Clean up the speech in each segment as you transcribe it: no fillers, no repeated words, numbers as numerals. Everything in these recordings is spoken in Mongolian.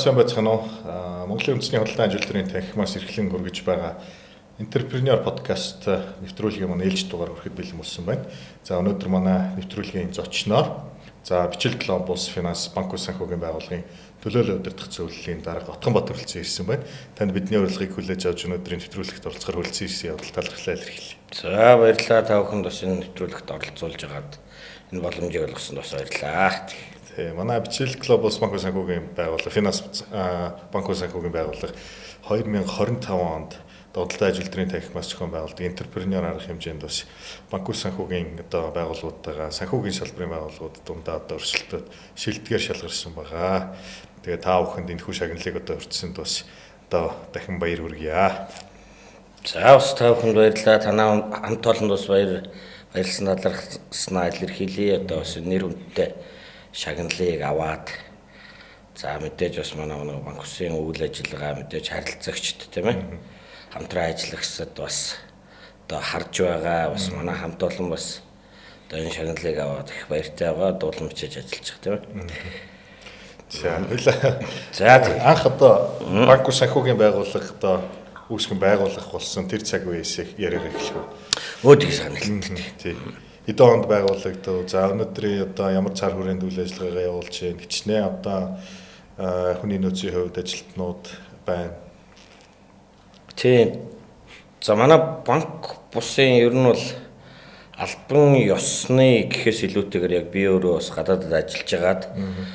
Сайн байцгаана уу? Монголын үндэсний худалдан ажилтны танхимаас эрхлэн хүргэж байгаа Entrepreneur podcast нэвтрүүлгийн маань ээлж дугаар хүрэхэд бэлэн болсон байна. За өнөөдөр манай нэвтрүүлгийн зочноор Бичил Globus Finance банк ус санхүүгийн байгууллагын төлөөлөл удирдах зөвлөлийн дарга Отгонбат хүрэлцэн ирсэн байна. Танд бидний урилгыг хүлээж авч өнөөдрийн нэвтрүүлэгт оролцохоор хүрэлцэн ирсэн явдал талархлаа илэрхийлье. За баярлалаа та бүхэнд бас энэ нэвтрүүлэгт оролцуулж байгаад энэ боломжийг олгосонд бас баярлалаа. Манай Бичил Globus банк ус санхүүгийн байгууллага Finance банк ус санхүүгийн байгууллага 2025 онд худалдан ажилтны танхимаас зохион байгуулдаг Entrepreneur арга хэмжээнд бас банк ус санхүүгийн байгууллагуудтайгаа санхүүгийн салбарын байгууллагууд дундаа өрсөлдөд шилдгээр шалгарсан байгаа. Тэгээ та бүхэнд энэ хүү шагналыг хүртсэнд бас дахин баяр хүргье. За бас та бүхэнд баярлалаа. Танаа хамт олонд бас баярлсан талархснаа илэрхийлье. Бас нэр хүндтэй шагналыг аваад за мэдээж бас манай банк усын үйл ажиллагаа мэдээж харилцагчд тийм ээ хамтран ажиллагчдад бас харж байгаа бас манай хамт олон бас энэ шагналыг аваад их баяртай байгаа дууламжиж ажиллаж байгаа тийм ээ. За анх банк ус санхүүгийн байгууллага үүсгэн байгуулах болсон тэр цаг үеэс яриаг эхлэх үү? Өөдгий санагдав. Тийм. Хэдэн онд байгуулагдав? За өнөөдрийн ямар цар хүрээнд үйл ажиллагаагаа явуулж байна? Хичнээн хүний нөөцийн хувьд ажилтнууд байна. Тийм. За манай банк бусын ер нь бол албан ёсны гэхээс илүүтэйгээр яг би өөрөө бас гадаадд ажиллаж байгаад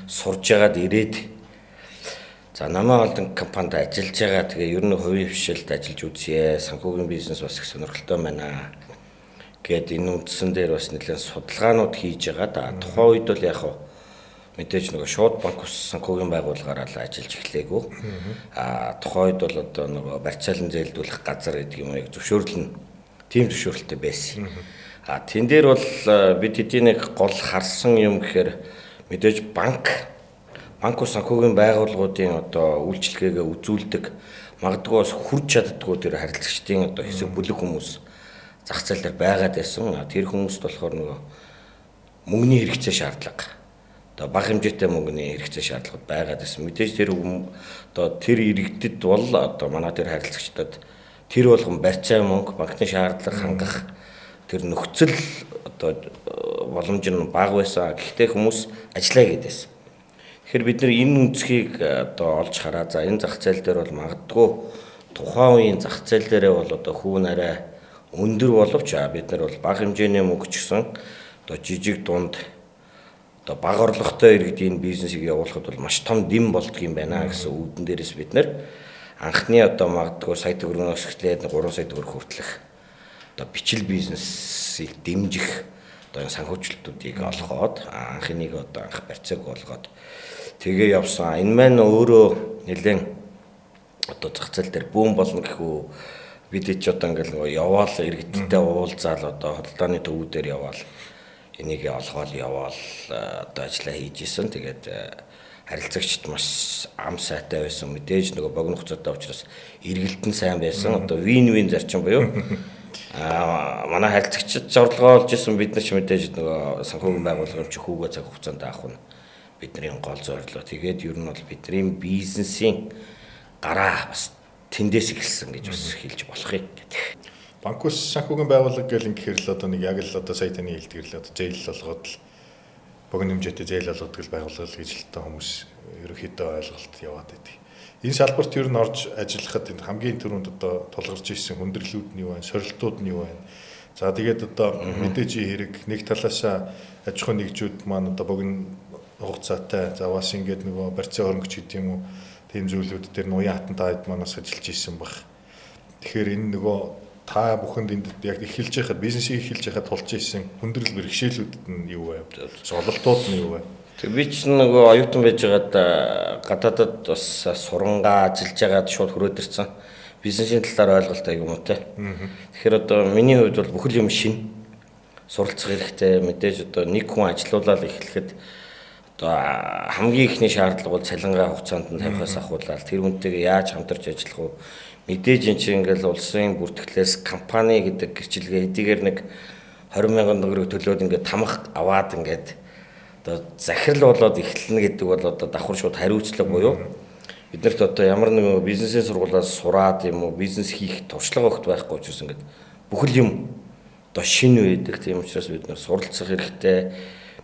сурж байгаад ирээд за намаа олдон компанид ажиллаж байгаа. Тэгээ ер нь хувийн хвшилд ажиллаж үзье. Санхүүгийн бизнес бас их сонирхолтой байна. Гэт энэ үндсэн дээр бас нэлээд судалгаанууд хийж байгаа. Тухайн үед бол яг мэдээж шууд банк ус санхүүгийн байгууллагаараа л ажиллаж эхлэегүй. Тухайн үед бол барьцаалан зээлдүүлэх газар гэдэг юм яг зөвшөөрлөн тийм зөвшөөрлөлтөй байсан. Тэн дээр бол бид хэдийн нэг гол харсан юм гэхээр мэдээж банк ус санхүүгийн байгууллагуудын үйлчлэгээгээ үзүүлдэг магадгүй бас хүрч чаддгүй тэр харилцагчдын хэсэг бүлэг хүмүүс зах зээл дээр байгаад байсан. Тэр хүмүүст болохоор мөнгөний хэрэгцээ шаардлага бага хэмжээтэй мөнгөний хэрэгцээ шаардлагууд байгаад байсан. Мэдээж тэр иргэдэд бол манай тэр харилцагчдад тэр болгон барьцаа мөнгө банкны шаардлага хангах тэр нөхцөл боломж нь бага байсан. Гэхдээ хүмүүс ажиллая гэдээс. Тэгэхээр бид энэ үнцгийг олж хараа. За энэ зах зээл дээр бол магадгүй тухайн үеийн зах зээл дээрээ бол хүүн арай өндөр боловч бид нар бол бага хэмжээний мөнгө ч гэсэн жижиг дунд бага орлоготой иргэдийн бизнесийг явуулахад бол маш том дэм болдгийм байна гэсэн үүдэн дээрээс бид нар анхны магадгүй сая төгрөгнөөс эхлээд 3 сая төгрөг хүртэлх бичил бизнесийг дэмжих санхүүжилтүүдийг олгоод анхныг анх барьцааг олгоод тэгээ явсан. Энэ маань өөрөө нэлээд зах зээл дээр бүүн болно гэхүү бид ч ингээл яваал иргэдтэй уулзаал худалдааны төвүүдээр яваал энийг олгоол яваал ажиллаа хийж исэн. Тэгээд харилцагчд маш ам сайтай байсан. Мэдээж богино хугацаатай учраас эргэлтэн сайн байсан. Вин-вин зарчим буюу манай харилцагчид зорилгоо олж исэн. Бид нар ч мэдээж санхүүгийн байгууллагын хүүгээ цаг хугацаанд авах нь бидний гол зорилго. Тэгээд ер нь бол бидний бизнесийн гараа бас тэндээс эхэлсэн гэж бас хэлж болох юм гэдэг. Банк ус санхүүгийн байгууллага гэл ингэхээр л нэг яг л сая таны хэлдгэр л зээл олгоод л богино хэмжээтэй зээл олгодог л байгууллага гэж л хүмүүс ерөнхийдөө ойлголт яваад байдаг. Энэ салбарт ер нь орж ажиллахад энэ хамгийн түрүүнд тулгарч ирсэн хүндрэлүүд нь юу вэ? Сорилтууд нь юу вэ? За тэгээд мэдээж хэрэг нэг талаас аж ахуйн нэгжүүд маань богино хугацаатай за бас ингээд барьцаа хөрөнгөч гэдэг юм уу тийм зүйлүүд дээр нуян хатантайд манаас ажиллаж исэн баг. Тэгэхээр энэ та бүхэнд энд яг эхэлж байхад бизнесийг эхэлж байхад тулж исэн хүндрэл бэрхшээлүүд нь юу вэ? Зололтууд нь юу вэ? Тэг би ч оюутан байж байгаад гадаадад бас сурангаа ажиллаж байгаад шууд хөрөөд ирсэн. Бизнесийн талаар ойлголт аяг юм уу те. Тэгэхээр миний хувьд бол бүхэл юм шин суралцах хэрэгтэй. Мэдээж нэг хүн ажилуулаад эхлэхэд хамгийн ихний шаардлага бол цалингаа хугацаанд нь тавихаас ахуулаад тэр хүнтэйгээ яаж хамтарч ажиллах вэ? Мэдээж энэ чинь ингээл улсын бүртгэлээс компани гэдэг гэрчилгээ хэдийгээр нэг 20,000 төгрөг төлөөд ингээд тамах аваад ингээд захирал болоод эхэлнэ гэдэг бол давхар шууд хариуцлага буюу биднэрт одоо ямар нэгэн бизнесийн сургуулиас сураад юм уу бизнес хийх туршлага өгөх байхгүй учраас ингээд бүхэл юм одоо шинэ байдаг. Тийм учраас бид нар суралцах хэрэгтэй.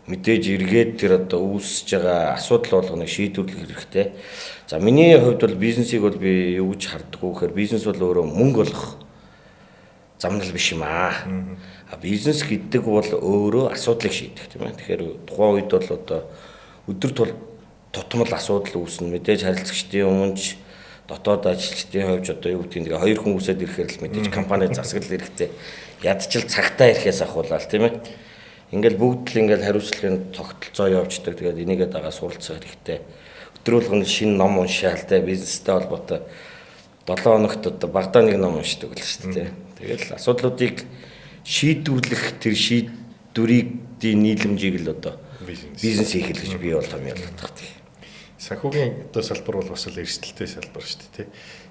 Мэдээж эргээд тэр одоо үүсэж байгаа асуудал болгоныг шийдвэрлэх хэрэгтэй. За миний хувьд бол бизнесийг бол би юу гэж харддаг вэ гэхээр бизнес бол өөрөө мөнгө олох замнал биш юм аа. Бизнес гэдэг бол өөрөө асуудлыг шийдэх тийм ээ. Тэгэхээр тухайн үед бол одоо өдөр тутмал асуудал үүснэ. Мэдээж харилцагчдын өмнөж дотоод ажилчдын хувьд одоо юу гэдэг нь хоёр хүн үсээд ирэхээр л мэдээж компани засаглал хэрэгтэй. Ядчил цагтаа ирэхээс ахуулаад тийм ээ. Ингээл бүгд л ингээл хариуцлагын тогтолцоо явуулдаг. Тэгээд энийгээ дагаа суралцах хэрэгтэй. Өдөр болгоно шинэ ном уншаал те бизнестэй холбоотой 7 хоногт одоо багадаа нэг ном уншдаг л шүү дээ. Тэгэл асуудлуудыг шийдвэрлэх тэр шийдвэрийн нийлэмжийг л одоо бизнес хийх гэж би бол томьёолдог тийм. Санхүүгийн одоо салбар бол бас л эрсдэлтэй салбар шүү дээ.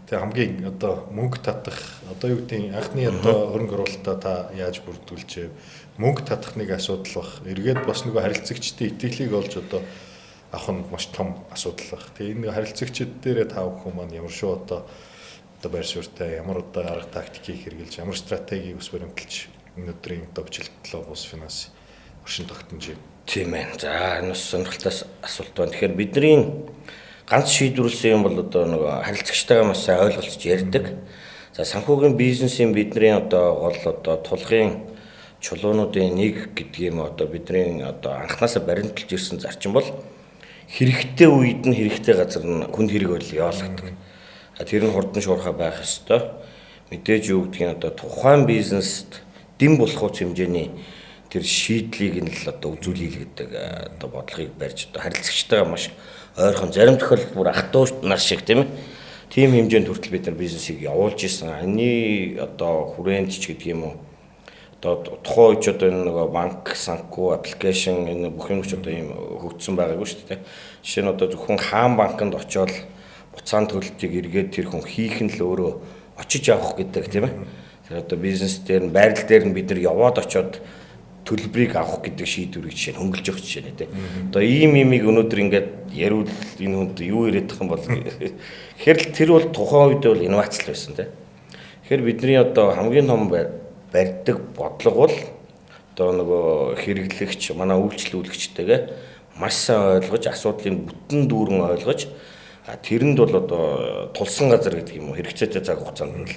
Тэгээ хамгийн одоо мөнгө татах одоо юу гэдэг анхны одоо хөрөнгө оруулалтаа та яаж бүрдүүлж мөнгө татах нэг асуудал бах. Эргээд бас нөгөө харилцагчдын итгэлийг олж одоо авах нь маш том асуудал бах. Тэгээ энэ харилцагчид дээрээ та бүхэн маань ямар шүү одоо байр суурьтай ямар одоо арга тактикийг хэрэгжилж ямар стратегийг ус баримталж өнөөдрийн одоо бичлэгтлээ бус финанс оршин тогтнож байна. Тийм ээ. За энэ бас сонирхолтой асуулт байна. Тэгэхээр бидний ганц шийдвэрлсэн юм бол одоо нөгөө харилцагчтайгаа маш сайн ойлголцож ярьдаг. За санхүүгийн бизнесийн бидний одоо гол одоо тулгын чулуунуудын нэг гэдэг юм одоо бидний одоо анханасаа баримталж ирсэн зарчим бол хэрэгтэй үед нь хэрэгтэй газар нь хүнд хэрэг бол яалагддаг. Тэр нь хурдан шуурхай байх ёстой. Мэдээж юу гэдгийг одоо тухайн бизнест дэм болох уц хэмжээний тэр шийдлийг нь л одоо үзүүлэх гэдэг одоо бодлогыг барьж одоо харилцагчтайгаа маш ойрхон зарим тохиолдолд бүр ах トゥ нар шиг тийм ээ. Тийм хэмжээнд хүртэл бид нар бизнесийг явуулж исэн. Анийн одоо хүрээнд ч гэдэг юм уу. Одоо тухайн үед одоо энэ нөгөө банк, санхүү, аппликейшн энэ бүх юм ч одоо ийм хөгжсөн байгаагүй шүү дээ. Жишээ нь одоо зөвхөн хаан банкнд очиод буцаан төлөлтийг эргээд тэр хүн хийх нь л өөрөө очиж авах гэдэг тийм ээ. Тэр одоо бизнес дээр нь байрал дээр нь бид нар яваад очиод төлбөрийг авах гэдэг шийдвэрийг жишээ нь хөнгөлж өгч жишээ нэ тийм. Одоо ийм имийг өнөөдөр ингээд яриул энэ хүнд юу яриад байгаа юм бол тэгэхээр тэр бол тухайн үед бол инновац л байсан тийм. Тэгэхээр бидний одоо хамгийн том барьдаг бодлого бол одоо нөгөө хэрэглэгч манай үйлчлүүлэгчтэйгээ маш сайн ойлгож асуудлыг бүтэн дүүрэн ойлгож тэрэнд бол одоо тулсан газар гэдэг юм уу хэрэгцээтэй цаг хугацаанд нь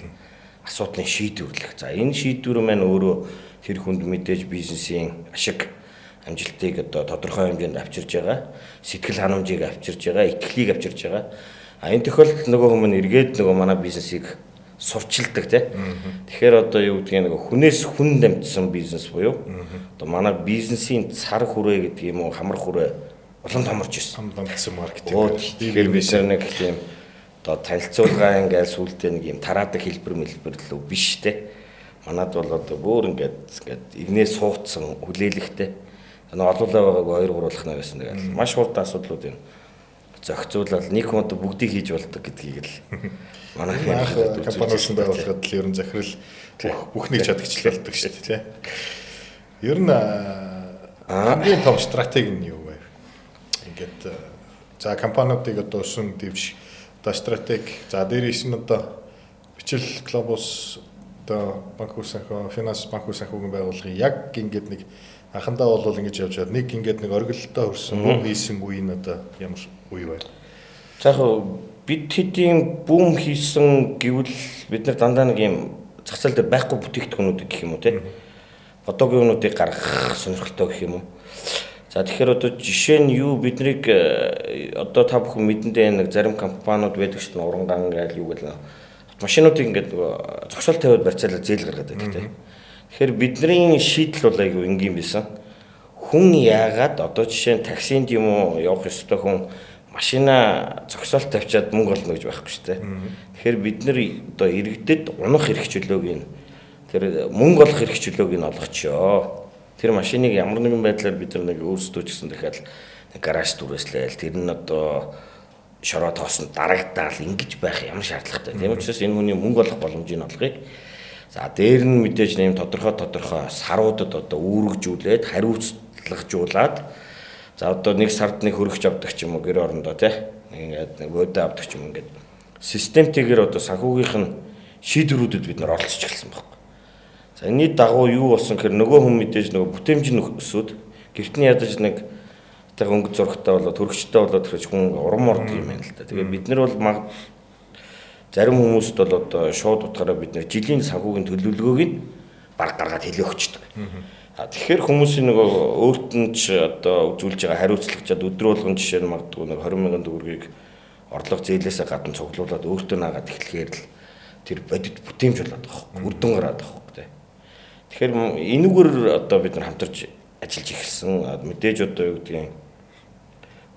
асуудлыг шийдвэрлэх. За энэ шийдвэр маань өөрөө тэр хүнд мэдээж бизнесийн ашиг амжилтыг одоо тодорхой хэмжээнд авчирж байгаа, сэтгэл ханамжийг авчирж байгаа, итгэлийг авчирж байгаа. Энэ тохиолдолд нөгөө хүмүүс эргээд нөгөө манай бизнесийг сурчилдаг тийм. Тэгэхээр одоо юу гэдгийг нөгөө хүнээс хүн дамжсан бизнес буюу одоо манай бизнесийн цар хүрээ гэдэг юм уу хамар хүрээ улам томорч ирсэн. Дамжсан маркетинг. Тэгэхээр бид нэг тийм одоо танилцуулгаа ингээл сүултээ нэг юм тараадаг хэлбэр л биш тийм. Манад бол одоо бүр ингээд игнээ суудсан хүлээлгтэй. Нэг олоолаа байгааг 2-3 наа гэсэн тэгэл маш хурдан асуудлууд юм. Зохицуулаад нэг хүн одоо бүгдийг хийж болдог гэдгийг л манай компаниуд байгууллагад л ер нь захирал бүхнийг чадагчлалдаг шүү дээ тийм. Ер нь хамгийн том стратеги нь юу вэ? Ингээд за компаниудыг одоо өсөн дэвж одоо стратеги за дээрээс нь одоо бичил глобус одоо банк санхүү, финанс банк санхүүгийн байгууллагын яг ингээд нэг анхандаа бол ингэж явж байгаа. Нэг ингээд нэг оргилолтой хөрсөн бум хийсэн үе нь одоо ямар үе вэ? За яг бид хэдийн бум хийсэн гэвэл бид нар дандаа нэг юм зах зээл дээр байхгүй бүтээгдэхүүнүүд гэх юм уу те. Одоогийн юмнуудыг гаргах сонирхолтой гэх юм уу. За тэгэхээр одоо жишээ нь юу биднийг одоо та бүхэн мэдэндээ нэг зарим компаниуд байдаг шүү дээ уранган гээл юу гэл машинуудыг ингээд нөгөө зогсоол тавиад барьцаалаа зээл гаргаад байдаг тийм. Тэгэхээр бидний шийдэл бол айгүй энгийн байсан. Хүн яагаад одоо жишээ нь таксинд юм уу явах ёстой хүн машина зогсоол тавьчаад мөнгө олно гэж байхгүй шүү дээ. Тэгэхээр бид нэр одоо иргэдэд унах эрх чөлөөг нь тэр мөнгө олох эрх чөлөөг нь олгочоо. Тэр машиныг ямар нэгэн байдлаар бид нэг өөрсдөө ч гэсэн дахиад гараж түрээслээл тэр нь одоо шороо тоосонд дарагдаал ингэж байх ямар шаардлагатай. Тийм учраас энэ хүний мөнгө олох боломжийг олгоё. За дээр нь мэдээж нэм тодорхой саруудад одоо үүргэжүүлээд хариуцлагажуулаад за одоо нэг сард нэг хөрөгч авдаг ч юм уу гэр орондоо тий. ингээд нэг өдөө авдаг ч юм ингээд системтэйгээр одоо санхүүгийнх нь шийдвэрүүдэд бид нар оролцож эхэлсэн байхгүй. За энэний дагуу юу болсон гэхээр нөгөө хүн мэдээж нөгөө бүтээмж нь өсөөд гэртний ядаж нэг тэг өнгө зургтай болоод төрөгчтэй болоод тэгэхээр хүн урам орд юм байна л да. Тэгээ бид нар бол зарим хүмүүст бол одоо шууд утгаараа бид нар жилийн санхүүгийн төлөвлөгөөг нь баг гаргаад хэлээ өгчдөг. Тэгэхээр хүмүүсийн нөгөө өөрт нь ч одоо үзүүлж байгаа хариуцлагачаад өдөр болгон жишээ нь магадгүй нэг 20,000 төгрөгийг орлого зээлээсээ гадна цуглуулад өөртөө наагаад эхлэхээр л тэр бодит бүтээмж болоод байгаа хөө. Үрдэн гараад байгаа хөө тэ. Тэгэхээр энэгээр одоо бид нар хамтарч ажиллаж эхэлсэн. Мэдээж одоо юу гэдгийг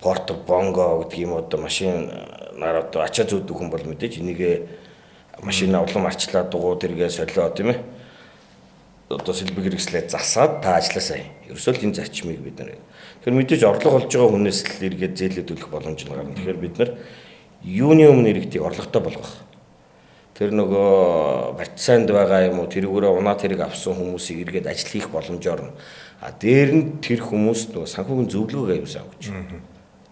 порт бонго гэдэг юм одоо машинаар одоо ачаа зүүдэг хүн бол мэдээж энийгээ машина улам арчлаад дугуй тэргээ солио тийм ээ. Одоо сэлбэг хэрэгслээ засаад та ажилласаа. Ерөөсөө л энэ зарчмыг бид нар. Тэгэхээр мэдээж орлого олж байгаа хүнээс л эргээд зээлээ төлөх боломж нь гарна. Тэгэхээр бид нар юуны өмнө иргэдийг орлоготой болгох. Тэр нөгөө барьцаанд байгаа юм уу тэрүүгээрээ унаа тэрэг авсан хүмүүсийг эргээд ажил хийх боломжоор нь дээр нь тэр хүмүүс нөгөө санхүүгийн зөвлөгөөг аюулсаа өгч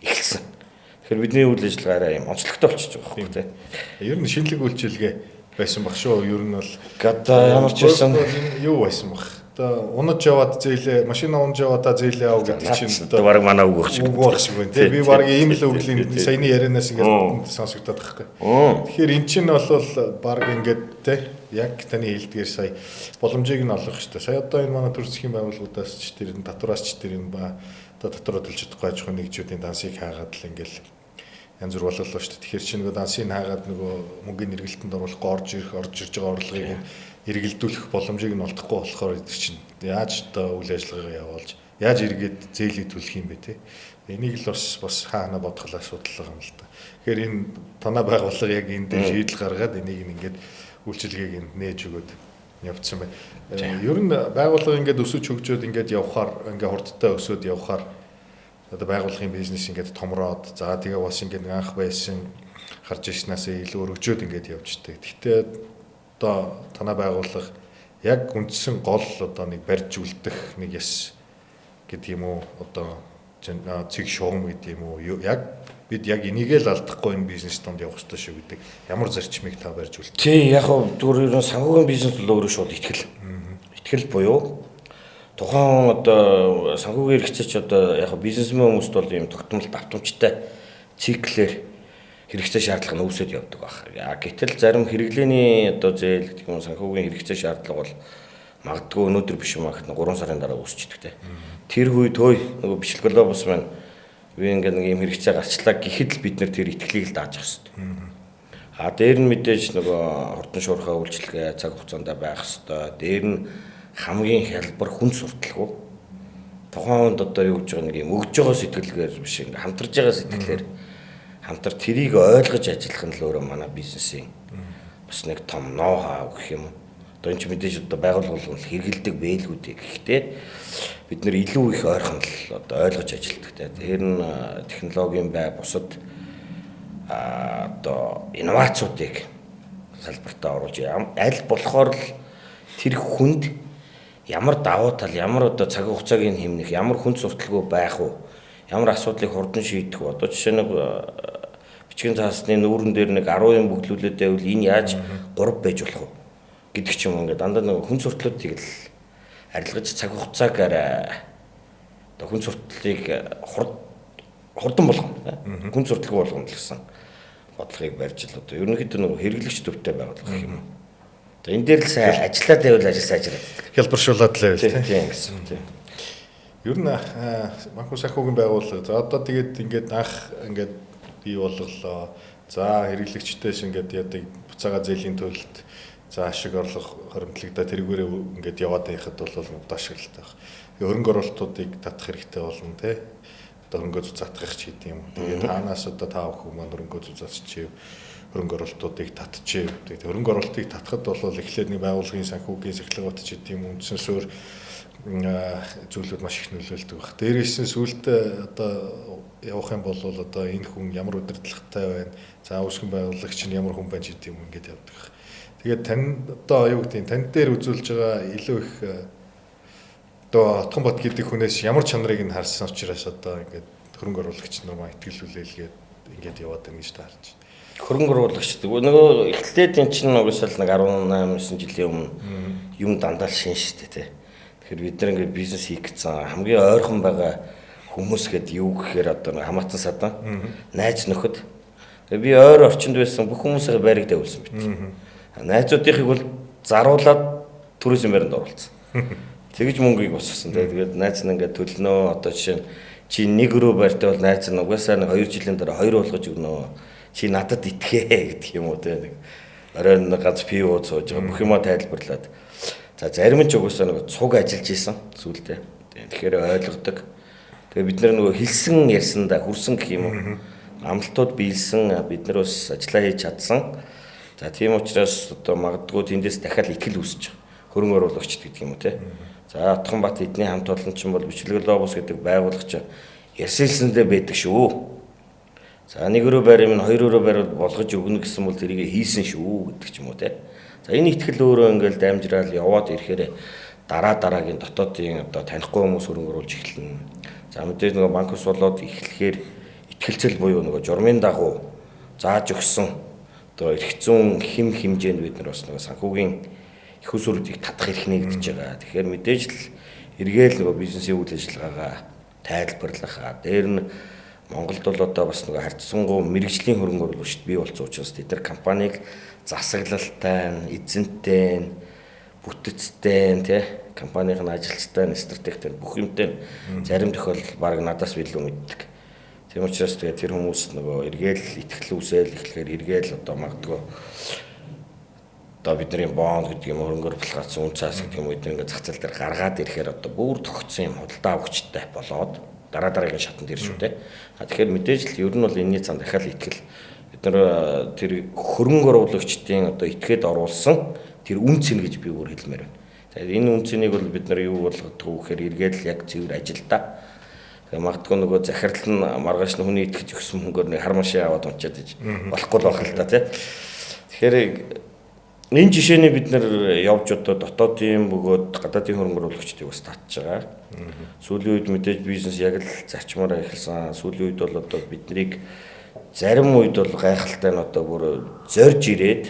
эхэлсэн. Тэгэхээр бидний үйл ажиллагаараа юм онцлогтой болчихж байгаа байхгүй тийм. Ер нь шинэлэг үйлчилгээ байсан баг шүү. Ер нь бол ямар ч байсан юу байсан баг. Одоо унаж яваад зээлээ машина унаж яваад зээлээ ав гэдэг чинь одоо баг манай үг өгч байгаа шиг байна тийм. Би баг ийм л үглийн саяны ярианаас ингээд сонсогдоод байгаа хэрэг. Тэгэхээр эн чинь бол баг ингээд тийм яг таны хэлдгээр сая боломжийг нь олох хэрэгтэй. Сая одоо энэ манай төр засгийн байгууллагуудаас ч тэр татвараас ч тэр энэ ба одоо татвараа төлж чадахгүй аж ахуйн нэгжүүдийн дансыг хаагаад л ингээд янз бүр болголоо шүү дээ. Тэгэхээр чи нөгөө дансыг хаагаад нөгөө мөнгөний эргэлтэнд оруулахгүй орж ирж байгаа орлогыг эргэлдүүлэх боломжийг нь олдохгүй болохоор гэдэг чинь яаж одоо үйл ажиллагаагаа явуулж яаж эргээд зээлийг төлөх юм бэ те. Энийг л бас хаана бодох асуудал байгаа юм л та. Тэгэхээр энэ танаа байгууллага яг энэ дээр шийдэл гаргаад энийг ингээд үйлчилгээг нь нээж өгөөд явцсан байна. Ер нь байгууллага ингээд өсөж хөгжөөд ингээд явхаар ингээд хурдтай өсөд явхаар одоо байгууллагын бизнес ингээд томроод за тэгээ бас ингээд анх байсан харж ирснээс илүү өргөжөөд ингээд явждаг. Гэхдээ одоо танаа байгууллага яг үндсэн гол одоо нэг барьж үлдэх нэг яс гэдэг юм уу одоо цэг шугам гэдэг юм уу яг бид яг энийгээ л алдахгүй энэ бизнес донд явах хэрэгтэй шүү гэдэг ямар зарчмыг та барьж үлдээ. Тий яг зүгээр ерөн санхүүгийн бизнес бол өөрөө шууд итгэл буюу тухайн одоо санхүүгийн хэрэгцээч одоо яг бизнесмен хүмүүст бол ийм тогтмол давтамжтай циклээр хэрэгцээ шаардлага нь үүсэт явдаг баг. Гэтэл зарим хэрэглээний одоо зээл гэдэг юм санхүүгийн хэрэгцээ шаардлага бол магадгүй өнөөдөр биш юм ахт 3 сарын дараа үүсчихдэг те. Тэр үед нөгөө бичлэглөө бус маань би ингээд нэг юм хэрэгцээ гарчлаа гэхэд л бид нэр тэр итгэлийг л дааж ах хэрэгтэй. Дээр нь мэдээж нөгөө хурдан шуурхай үйлчилгээ цаг хугацаанд байх хэрэгтэй. Дээр нь хамгийн хялбар хүн сурталгүй. Тухайн хүнд одоо юу гэж байгаа нэг юм өгж байгаа сэтгэлгээр биш ингээд хамтарж байгаа сэтгэлээр хамтар тэрийг ойлгож ажиллах нь л өөрөө манай бизнесийн бас нэг том ноу хау гэх юм. Одоо энэ ч мэдээж одоо байгууллагууд хэрэгэлдэг бэлгүүдээ гэхдээ бид нэр илүү их ойрхон л одоо ойлгож ажилладаг. Тэр нь технологийн бай бусад одоо инновацуудыг салбартаа оруулж аль болохоор л тэр хүнд ямар давуу тал ямар одоо цаг хугацааг нь хэмнэх ямар хүн сурталгүй байх уу ямар асуудлыг хурдан шийдэх вэ одоо жишээ нь бичгийн цаасны нүүрэн дээр нэг 10 бүглүүлээд байвал энэ яаж 3 байж болох вэ гэдэг ч юм ингээд дандаа нэг хүн суртлуудыг л арилгаж цаг хугацаагаар одоо хүн суртлыг хурдан болгоно хүн сурталгүй болгоно гэсэн бодлогыг барьж л одоо ерөнхийдөө нэг хэрэглэгч төвтэй байгуулах гэх юм. Одоо энэ дээр л сайн ажиллаад байвал ажил сайжраад байдаг. Хялбаршуулаад л байвал тийм гэсэн тийм. Ер нь манхуу санхүүгийн байгууллага за одоо тэгээд ингээд анх ингээд бий болголоо. За хэрэглэгчтэйс ингээд яадаг буцаага зээлийн төлөлт за ашиг орлого хоримтлагдаа тэрүүгээрээ ингээд яваад байхад бол удаашралтай баг. Хөрөнгө оруулалтуудыг татах хэрэгтэй болно те. Одоо хөрөнгө зузаатгах ч гэдэг юм. Тэгээд таанаас одоо та бүхэн маань хөрөнгө зузаатчих хөрөнгө оруулалтуудыг татчих. Тэгээд хөрөнгө оруулалтыг татхад бол эхлээд нэг байгууллагын санхүүгийн сахилгаат ч гэдэг юм үндсэн суурь зүйлүүд маш их нөлөөлдөг баг. Дээрээс нь сүултээ одоо явах юм бол одоо энэ хүн ямар удирдлагатай байна. За үүсгэн байгуулагч нь ямар хүн байна гэдэг юм ингээд явдаг. Тэгээд тань одоо юу гэдэг танд дээр үзүүлж байгаа илүү их одоо Отгонбот гэдэг хүнээс ямар чанарыг нь харсан учраас одоо ингээд хөрөнгө оруулагч нар маа итгэлүүлээлгээд ингээд яваад байна гэж таарч байна. Хөрөнгө оруулагч нөгөө эхлээд эн чинь угсаал нэг 18-9 жилийн өмнө юм дандаа шин штэ тий. Тэгэхээр бид нар ингээд бизнес хийх гэсэн хамгийн ойрхон байгаа хүмүүс гээд юу гэхээр одоо хамаатан садан найз нөхөд. Тэгээ би ойр орчинд байсан бүх хүмүүсээ байрыг тавьсан бит. Найзуудынхыг бол заруулаад туризм баримт оруулсан. Тэгж мөнгөийг босгосон. Тэгээд найз нь ингээд төлнөө одоо жишээ нь чи нэг рүү байртай бол найз нь угаасаа нэг 2 жилийн дараа 2 болгож өгнө. Чи надад итгэ гэдэг юм уу те нэг оройн ганц пив ууж сууж байгаа бүх юма тайлбарлаад. За зарим нь ч угаасаа нэг цуг ажиллаж исэн сүултээ. Тэгэхээр ойлгодог. Тэгээ бид нар нөгөө хэлсэн ярьсандаа хүрсэн гэх юм уу. Амлалтууд биелсэн бид нар бас ажиллаа хийж чадсан. За тийм учраас одоо магадгүй тэндээс дахиад ихтгэл үүсэж байгаа. Хөрөнгө оруулагчд гэдэг юм уу те. За Отгонбат эдний хамт олон ч юм бол бичлэг лобус гэдэг байгуулагч ярьсэлсэндээ байдаг шүү. За 1 euro байр юм 2 euro байр болгож өгнө гэсэн бол тэрийг хийсэн шүү гэдэг ч юм уу те. За энэ ихтгэл өөрөө ингээл дамжраал яваад ирэхээр дараагийн дотоодын одоо танихгүй хүмүүс хөрөнгө оруулж эхэлнэ. За мэдээж нөгөө банкус болоод эхлэхээр итгэлцэл буюу нөгөө журмын дагуу зааж өгсөн одоо эрх зүйн хэмжээнд бид нар бас нөгөө санхүүгийн их усруудыг татах эрх нэгдэж байгаа. Тэгэхээр мэдээж л эргээл нөгөө бизнесийн үйл ажиллагаагаа тайлбарлах. Дээр нь Монголд бол одоо бас нөгөө харьцангуй мэрэгжлийн хөрөнгө оруулагчид бий болсон учраас тэд нар компанийг засаглалтай, эзэнтэй, бүтэцтэй тий компанийн ажилчтай, стратегтэй бүх юмтай зарим тохиолдолд баг надаас илүү мэддэг. Тийм учраас тэгээ тэр хүмүүс нөгөө эргээл итгэл үсэл эхлэхээр эргээл одоо магадгүй одоо бидний бонд гэдэг юм хөрөнгө оруулалт үн цаас гэдэг юм эдгээр ингээ зах зээл дээр гаргаад ирэхээр одоо бүр тогтсон юм худалдаа авахчтай болоод дараагийн шатанд ирж шүү дээ. Тэгэхээр мэдээж л ер нь бол энэний цаана дахиад итгэл бид нар тэр хөрөнгө оруулагчдын одоо итгээд оруулсан тэр үнц нь гэж би өөр хэлмээр байна. Тэгэхээр энэ үнцнийг бол бид нар юу болгодог вэ гэхээр эргээд л яг цэвэр ажилдаа. Тэгээ магадгүй нөгөө захирал нь маргааш нь хүний итгэж өгсөн мөнгөөр нэг хармашаа аваад унчаад иж болохгүй л байх л та тий. Тэгэхээр энэ жишээний бид нар явж одоо дотоодын бөгөөд гадаадын хөрөнгө оруулагчдыг бас татж байгаа. Сүүлийн үед мэдээж бизнес яг л зарчмаараа эхэлсэн. Сүүлийн үед бол одоо биднийг зарим үед бол гайхалтай нь одоо бүр зорж ирээд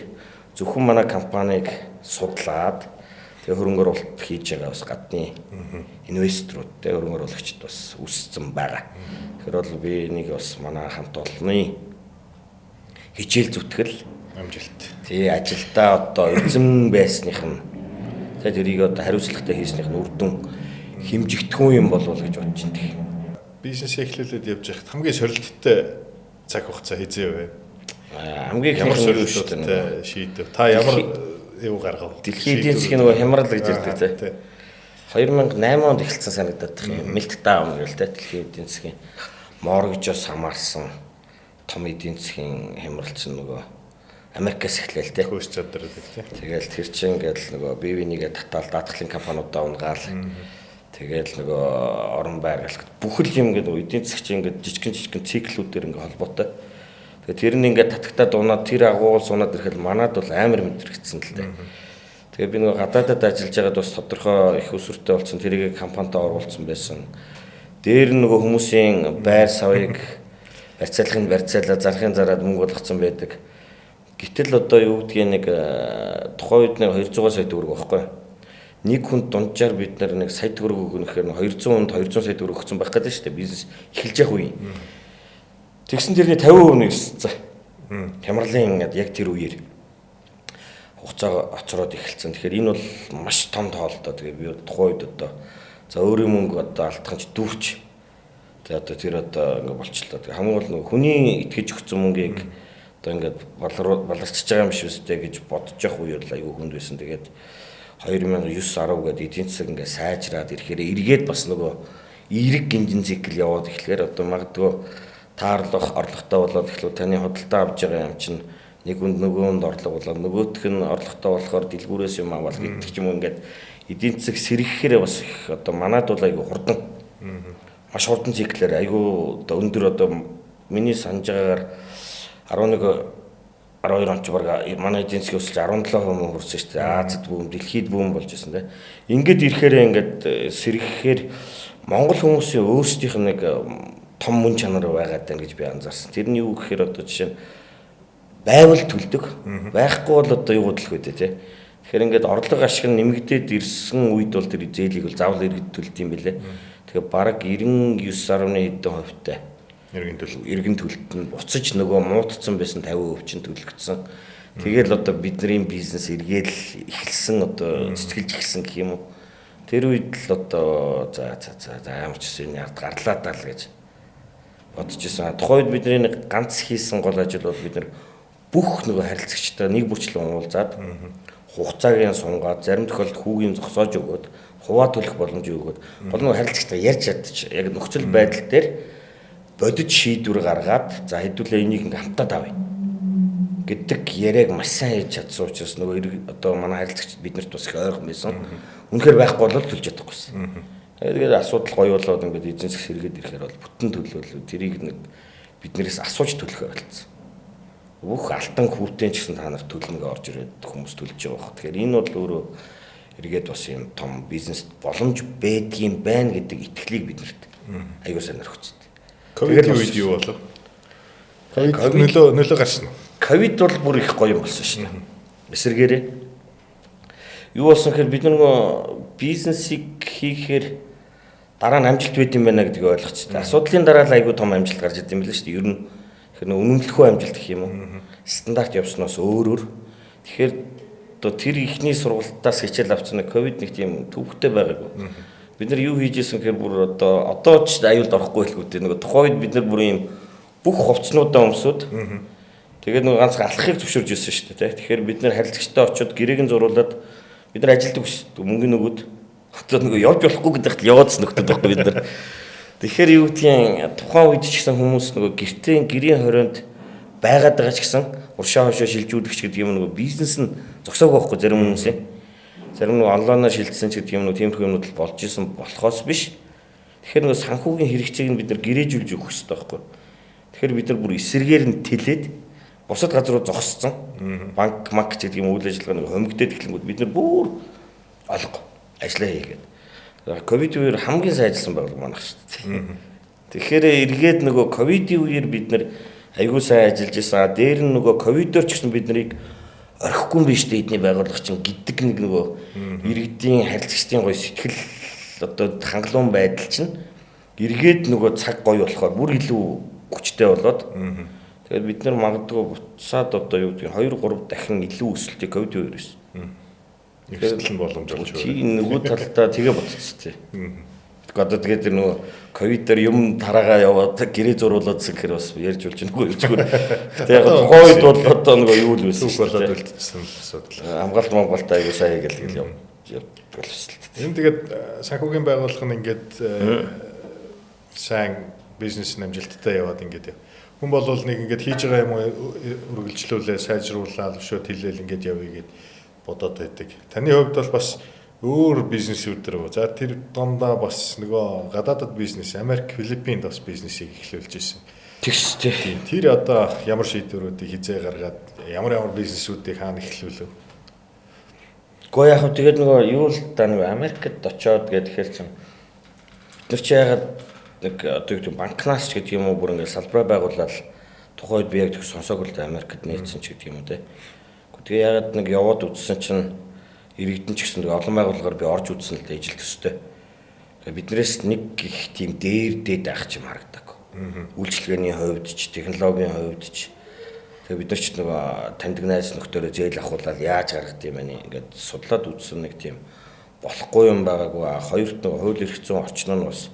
зөвхөн манай компанийг судлаад тэгээ хөрөнгө оруулалт хийж байгаа бас гадны инвесторууд тэгээ хөрөнгө оруулагчид бас үссэн байгаа. Тэгэхээр бол би нэг бас манай хамт олонны хичээл зүтгэл амжилт. Тий ажилдаа одоо эзэм байсных нь тэгээд тэрийг одоо хариуцлагатай хийснийх нь үр дүн хэмжигдэхүүн юм болов гэж бодож байна. Бизнес эхлүүлээд явж байхад хамгийн сорилттой цаг хугацаа хизээ вэ? Хамгийн ямар сорилттой шийдэв? Та ямар юу гаргав? Дэлхийн эдийн засгийн нөгөө хямрал гэж ярьдаг тий. 2008 онд эхэлсэн санагдаад байна. Мэлтдаун гэл тий дэлхийн эдийн засгийн моргожоос хамаарсан том эдийн засгийн хямралч нөгөө Америкээс эхлэв тий. Хөөс чадвар тий. Тэгэл тэр чинь ингээл нөгөө бивинийгээ татаал даатгалын компаниудаа унгаал. Тэгэл нөгөө орон байгаль бүх л юм гэдэг эдийн засгийн ингээд жижигэн циклүүдээр ингээд холбоотой. Тэгээ тэр нь ингээд татагтаа дуунаад тэр агуул сунаад ирэхэд манад бол амар мэдэрэгдсэн л дээ. Тэгээ би нөгөө гадаадад ажиллаж байгаад бас тодорхой их өсвөртэй болсон тэрийг компанид оруулсан байсан. Дээр нөгөө хүмүүсийн байр савыг барьцаалахын барьцаалаа зарахын зараад мөнгө болгоцсон байдаг. Гэтэл одоо юу гэдгийг нэг тухайн үед нэг 200 сая төгрөг байхгүй. Нэг хүнд дунджаар бид нэг сая төгрөг өгнөхээр 200 хүнд 200 сая төгрөг өгсөн байх гэдэг шүү дээ. Бизнес эхэлж явах үе. Тэгсэн тэрний 50% нэгссэн. Хямралын яг тэр үеэр хугацаа оцроод эхэлсэн. Тэгэхээр энэ бол маш том тоолдоо. Тэгээ би тухайн үед одоо за өөрийн мөнгө одоо алдахынч дүүрч. Тэгээ одоо тэр одоо ингэ болчлоо. Тэгээ хамгийн гол нэг хүний итгэж өгсөн мөнгийг одоо ингээд баларчж байгаа юм шиг үстэй гэж бодож явах үе бол аюу хүнд байсан. Тэгээд 2009 10 гээд эдийн засаг ингээд сайжраад ирэхээр эргээд бас нөгөө эерэг гинжин цикл яваад эхлэхээр одоо магадгүй таарлах орлоготой болоод эхлэв таны худалдаа авж байгаа юм чинь нэг хүнд нөгөөнд орлого болоод нөгөөх нь орлоготой болохоор дэлгүүрээс юм аваад гэдэг ч юм уу ингээд эдийн засаг сэргэхээр бас их одоо манад бол аюу хурдан маш хурдан циклээр аюу одоо өндөр одоо миний санаж байгаагаар 11 12 онч барга манай эдийн засгийн өсөлт 17% хүрсэн шүү дээ. Азад бүүм, дэлхийд бүүм болж байсан тийм. Ингээд ирэхээр ингээд сэргэхээр Монгол хүмүүсийн өөрсдийнх нь нэг том мөн чанар байгаад байна гэж би анзаарсан. Тэр нь юу гэхээр одоо жишээ нь байвал төлдөг. Байхгүй бол одоо юу хөдлөх вэ те. Тэгэхээр ингээд орлого ашиг нь нэмэгдээд ирсэн үед бол тэр зээлийг бол заавал иргэд төлд юм билэ. Тэгэхээр бараг 99.1%-тай иргэн төлөлт нь буцаж нөгөө муудсан байсан 50% чинь төлөгдсөн. Тэгэл одоо бидний бизнес эргээл эхэлсэн одоо цэцгэлж эхэлсэн гэх юм уу. Тэр үед л одоо за ямар ч юм яард гарлаа даа л гэж бодож ирсэн. Тухайн үед бидний нэг ганц хийсэн гол ажил бол бид нар бүх нөгөө харилцагчтай нэг бүрчлэн уулзаад хугацааг нь сунгаад зарим тохиолдолд хүүгийн зогсоож өгөөд хуваа төлөх боломж өгөөд гол нөгөө харилцагчтай ярьж чадчих яг нөхцөл байдал дээр бодит шийдвэр гаргаад за хэдүүлээ энийг ингээм хамтдаа давъя гэдэг яриаг маш сайн хийж чадсан учраас нөгөө одоо манай харилцагчид биднэрт бас их ойрхон байсан. Үнэхээр байхгүй бол төлж чадахгүйсэн. Тэгээд асуудал гоё болоод ингээд эзэн засаг сэргээд ирэхээр бол бүтэн төлөвлөл тэрийг нэг биднээс асууж төлөхөөр болсон. Бүх алтан хүүтэн ч гэсэн та нарт төлнөг орж ирээд хүмүүс төлж байгаа бох. Тэгэхээр энэ бол өөрөө эргээд бас юм том бизнест боломж байдгийн байна гэдэг итгэлийг биднэрт аягүй сайн өргөцсөн. Ковид үед юу болов? Ковид нөлөө гарсан уу? Ковид бол бүр их гоё юм болсон шүү дээ. Эсэргээрээ юу болсон гэхээр бид нөгөө бизнесийг хийхээр дараа нь амжилт байд юм байна гэдгийг ойлгочихсон. Асуудлын дараа л аягүй том амжилт гарч ирд юм байна шүү дээ. Ер нь тэгэхээр үнэмлэхүй амжилт гэх юм уу? Стандарт явсноос өөрөөр. Тэгэхээр одоо тэр ихний сургалтаас хичээл авсан ковид нэг тийм төвхтэй байгаагүй. Бид нар юу хийж исэн гэхээр бүр одоо ч аюулд орохгүй хэлгүй дээ. Нөгөө тухайн үед бид нар бүр юм бүх хувцснуудаа өмсөд тэгээд нөгөө ганц алхахыг зөвшөөрж ирсэн шүү дээ. Тэгэхээр бид нар харилцагчтай очиод гэрээг нь зуруулад бид нар ажилтдаг шүү дээ. Мөнгө нөгөөд одоо нөгөө явж болохгүй гэдэгт яваадс нөхдөд байхгүй бид нар. Тэгэхээр юу гэдгийг тухайн үед ч гэсэн хүмүүс нөгөө гэрийн хорионд байгаад байгаа ч гэсэн уршаа хошоо шилжүүлэгч гэдэг юм нөгөө бизнес нь зогсоогүй байхгүй зарим хүмүүсээ. Зарим нөгөө онлайнаар шилжсэн ч гэдэг юм нөгөө тиймэрхүү юмнууд болж исэн болохоос биш. Тэгэхээр нөгөө санхүүгийн хэрэгцээг нь бид нар гэрээжүүлж өгөх хэрэгтэй байхгүй. Тэгэхээр бид нар бүр эсэргээр нь тэлээд бусад газар руу зогссон. Банк гэдэг юм үйл ажиллагаа нэг хомигдээд эхлэнгүүд бид нар бүр алга ажиллаа хийгээд. Ковид үеэр хамгийн сайн ажилласан байгууллага манайх шүү дээ. Тэгэхээр эргээд нөгөө ковидын үеэр бид нар аягүй сайн ажиллаж исэн. Дээр нь нөгөө ковидоор ч гэсэн бид нарыг орхихгүй юм биш дээ эдний байгууллага чинь гэдэг нэг нөгөө иргэдийн харилцагчдын гоё сэтгэл одоо хангалуун байдал чинь эргээд нөгөө цаг гоё болохоор бүр илүү хүчтэй болоод тэгээд бид нар магадгүй буцаад одоо юу гэдэг 2-3 дахин илүү өсөлтийг ковид үеэрээс ихсэлэн боломжтой шүү. Тийм нөгөө талдаа тэгээ ботцсон тий. Одоо тэгээд тэр нөгөө ковидээр юм тараагаа яваад гэрээ зурулаадсан гэхээр бас ярьж болж байгаа нөгөө зүгээр. Гэтэ яг тухайн үед бол одоо нөгөө юу л байсан болоод үлдсэн асуудал. Хамгаалт Монголд аягүй сайн хийгээл явдаг л өсөлт. Энэ тэгээд санхүүгийн байгууллага нь ингээд сайн бизнес амжилттай яваад ингээд хүн бол нэг ингээд хийж байгаа юм үргэлжлүүлээ сайжруулаад шууд хэлээл ингээд явъя гэд бодоод байдаг. Таны хувьд бол бас өөр бизнесүүд рүү за тэр дондаа бас нөгөө гадаадд бизнес Америк, Филиппинд бас бизнесийг эхлүүлж ирсэн. Тэгс тий. Тэр одоо ямар шийдвэрүүдийг хизээ гаргаад ямар бизнесүүдийг хаана эхлүүлв? Гэхдээ яг тэгээд нөгөө юу л да нөгөө Америкт очиод гэхээр чинь бид нар чи ягаад нэг одоо юу банкнаас ч гэдэг юм уу бүр ингээд салбараа байгуулаад тухайд би яг тэг сонсоогүй л Америкт нээсэн ч гэдэг юм уу те. Тэгээ ягаад нэг яваад үзсэн чинь иргэдэн ч гэсэн нэг олон байгууллагаар би орж үзсэн л дээ ижил төстэй. Биднээс нэг их тийм дээд ах юм харагдаг. Үйлчлэгээний хувьд ч технологийн хувьд ч тэгээ бид нар ч нэг таньдаг найз нөхдөөрөө зээл авахуулаад яаж гаргад юм бэ ингээд судлаад үзсэн нэг тийм болохгүй юм байгаагүй. Хоёрт нэг хууль эрх зүйн орчин нь бас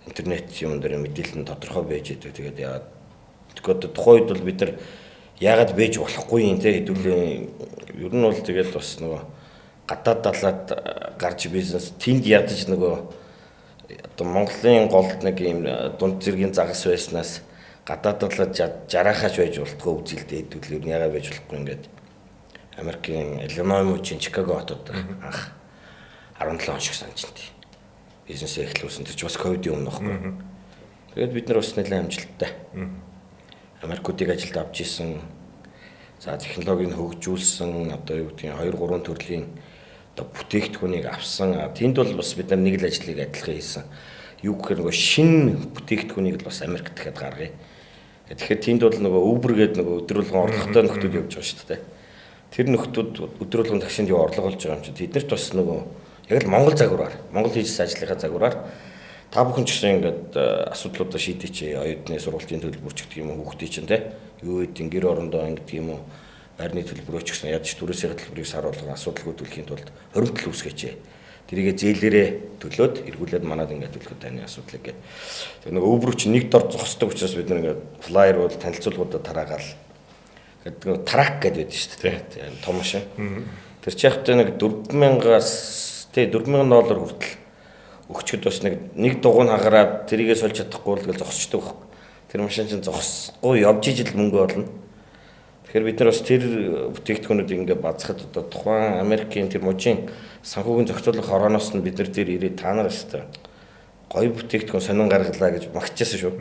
интернет юм дээр мэдээлэл нь тодорхой байж идэв. Тэгээд яагаад тэгэхээр тухайн үед бол бид нар яагаад байж болохгүй юм те хэдүүлээ ер нь бол тэгээд бас нөгөө гадаад далаад гарч бизнес тэнд ядаж нөгөө одоо Монголын голд нэг юм дунд зэргийн загас байснаас гадаад далаад жарахаж байж болтгоо үзэлтэй хэдүүлээ ер нь яагаад байж болохгүй ингээд Америкийн Illinois мужийн Чикаго хотод анх 17 он шиг санджинт бизнесээ эхлүүлсэн тэр ч бас ковидын өмнө баггүй. Тэгээд бид нар бас нэлээд амжилттай. Америкуудыг ажилд авч исэн. За технологиг хөгжүүлсэн одоо юу гэдгийг 2-3 төрлийн одоо бүтээгдэхүүнийг авсан. Тэнд бол бас бид нар нэг л ажлыг адилхан хийсэн. юу гэхээр нөгөө шинэ бүтээгдэхүүнийг л бас Америк дахиад гаргая. Тэгэхээр тэнд бол нөгөө Uber гэдэг нөгөө өдрөлгөн орлоготой нөхдүүд явж байгаа шүү дээ. Тэр нөхдүүд өдрөлгөн таксинд юу орлого олж байгаа юм чинь тэднэрт бас нөгөө яг л Монгол загвараар, Монгол хийжсэн ажлынхаа загвараар та бүхэн ч гэсэн ингээд асуудлуудаа шийдээч оюутны сургалтын төлбөрч гэдэг юм уу хүүхдийн чинь те юу гэдэг гэр орондоо ингээд юм уу байрны төлбөрөө ч гэсэн ядч түрээсийн төлбөрийг сар болгон асуудалгүй төлөхийн тулд хоримтлал үүсгэж тэрийгэ зээлээрээ төлөөд эргүүлээд манад ингээд төлөхөд таны асуудлыг гэ. Тэр нэг өвөрөв чи нэг дор зогсдог учраас бид нэг ингээд флайер бол танилцуулгуудад тараагаал гэдэг трак гэдэг байдаг шүү дээ. Том машин. Тэр чихтэй нэг $4,000-аас $4,000 хүртэл өгчөд бас нэг дугуйн хагараад тэрийгэ сольж чадахгүй л зогсчдөг байхгүй. Тэр машин чинь зогсохгүй явж ижил мөнгө олно. Тэгэхээр бид нар бас тэр бүтээгдэхүүнүүдийг ингээд базахад одоо тухайн Америкийн тэр мужийн санхүүгийн зохицуулах хорооноос нь бид нар дээр ирээд та нар өстой гоё бүтээгдэхүүн сонин гаргалаа гэж магтчихсан шүү.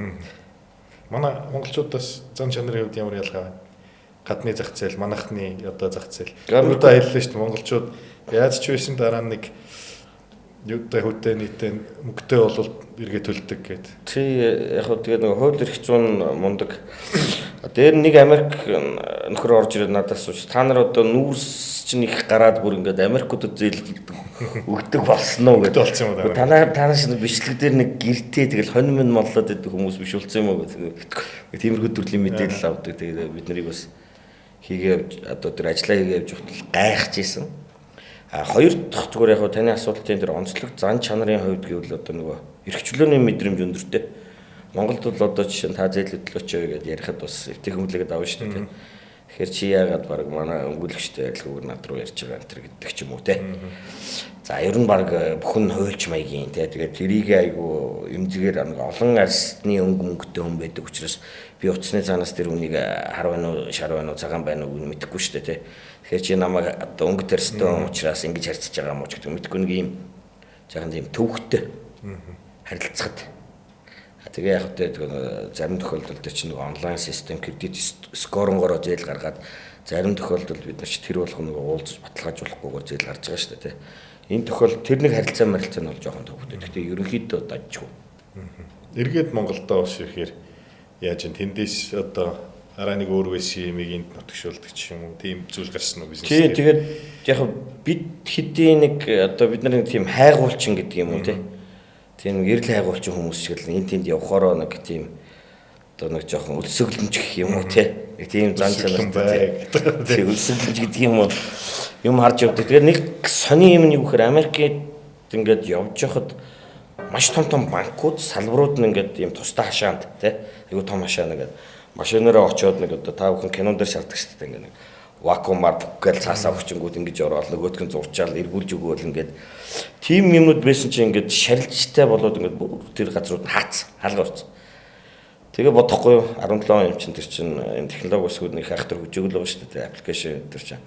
Манай монголчуудаас зан чанарын хувьд ямар ялгаа байна? Гадны зах зээл, манайхны одоо зах зээл. Өөрөөр хэллээ шүү дээ монголчууд яаж ч байсан дараа нэг юутай хөдөө нийтэн мөнгөтэй болол эргээ төлдөг гэдэг. Тий яг хөө тэгээд нөгөө хууль эрх зүйн мундаг. Дээр нэг Америк нөхөр орж ирээд надаас сууч та нар одоо нүүрс чинь их гараад бүр ингээд Америкуудад зээл өгдөг болсон уу гэдэг болсон юм да. Танаас бичлэг дээр нэг гэртээ тэгэл хонь мөн моллоод идэх хүмүүс биш болсон юм уу гэдэг. Тиймэрхүү төрлийн мэдээлэл авдаг. Тэгээд бид нарыг бас хийгээ одоо тэр ажиллаа хийгээ явж явахтал гайхаж исэн. Хоёр дахь зүгээр яг таны асуудлын тэр онцлог зан чанарын хувьд гэвэл одоо нөгөө эрхчлөөний мэдрэмж өндөртэй. Монголд бол одоо жишээ нь та зээл хөдлөөч гэдэг ярихад бас эвтэх хүмлэгэд авна шүү дээ. Тэгэхээр чи яагаад баг манай өнгөлөгчтэй адилгүйгээр над руу ярьж байгаа энэ төр гэдэг ч юм уу те. За ер нь баг бүхэн хуульч маягийн те. Тэгээд тэрийг айгу эмзэгээр нэг олон арсны мөнгөтэй хүн байдаг учраас би утасны цаанаас тэр үнийг хар байна уу, шар байна уу, цагаан байна уу мэдэхгүй шүү дээ те. Тэгэхээр чи намайг одоо өнгө төрстэй учраас ингэж харьцаж байгаа юм уу ч гэдэг мэдэхгүй нэг юм жаахан тийм төвхтэй харилцахад. Тэгээ яг хөтэ зарим тохиолдолд чинь нэг онлайн систем кредит скоронгороо зээл гаргаад зарим тохиолдолд бид нар ч тэр болох нэг уулзаж баталгаажуулахгүйгээр зээл гарч байгаа шүү дээ. Энэ тохиолдолд тэр нэг харилцаа нь бол жоохон төвхтэй. Гэхдээ ерөнхийдөө дажгүй. Эргээд Монголдоо ус ирэхээр яаж ин тэндээс одоо араа нэг өөр байсан юмыг энд нутгшуулдаг ч юм уу тийм зүйл гарсан уу бизнес. Тий тэгээд яг бид хэдийн нэг одоо бид нар нэг тийм хайгуулчин гэдэг юм уу те. Тийм эрэл хайгуулчин хүмүүс шиг л энэ тэнд явхороо нэг тийм одоо нэг жоохон өлсөглөмж гэх юм уу те. Нэг тийм зан чанартай тийм өлсөглөмж гэдэг юм уу юм харж явдаг. Тэгээд нэг сони юм нь юу гэхээр Америкт ингээд явж байхад маш том банкуд салбарууд нь ингээд ийм тусдаа хашаанд те. Айгу том хашаа нэгээд машинаараа очиод нэг одоо та бүхэн кинон дээр шалдаг шүү дээ ингээд нэг вакуумаар бүгээл цаасаа хүчингүүд ингэж ороод нөгөөдгөн зурчаал эргүүлж өгөөл ингээд тийм юмнууд байсан чинь ингээд шарилжтай болоод ингээд тэр газрууд хаац хаалга орсон. Тэгээ бодохгүй 17 он юм чинь тэр чинь энэ технологи усгууд нэг хайхтар хөгжөөгөл байгаа шүү дээ аппликейшн тэр чинь.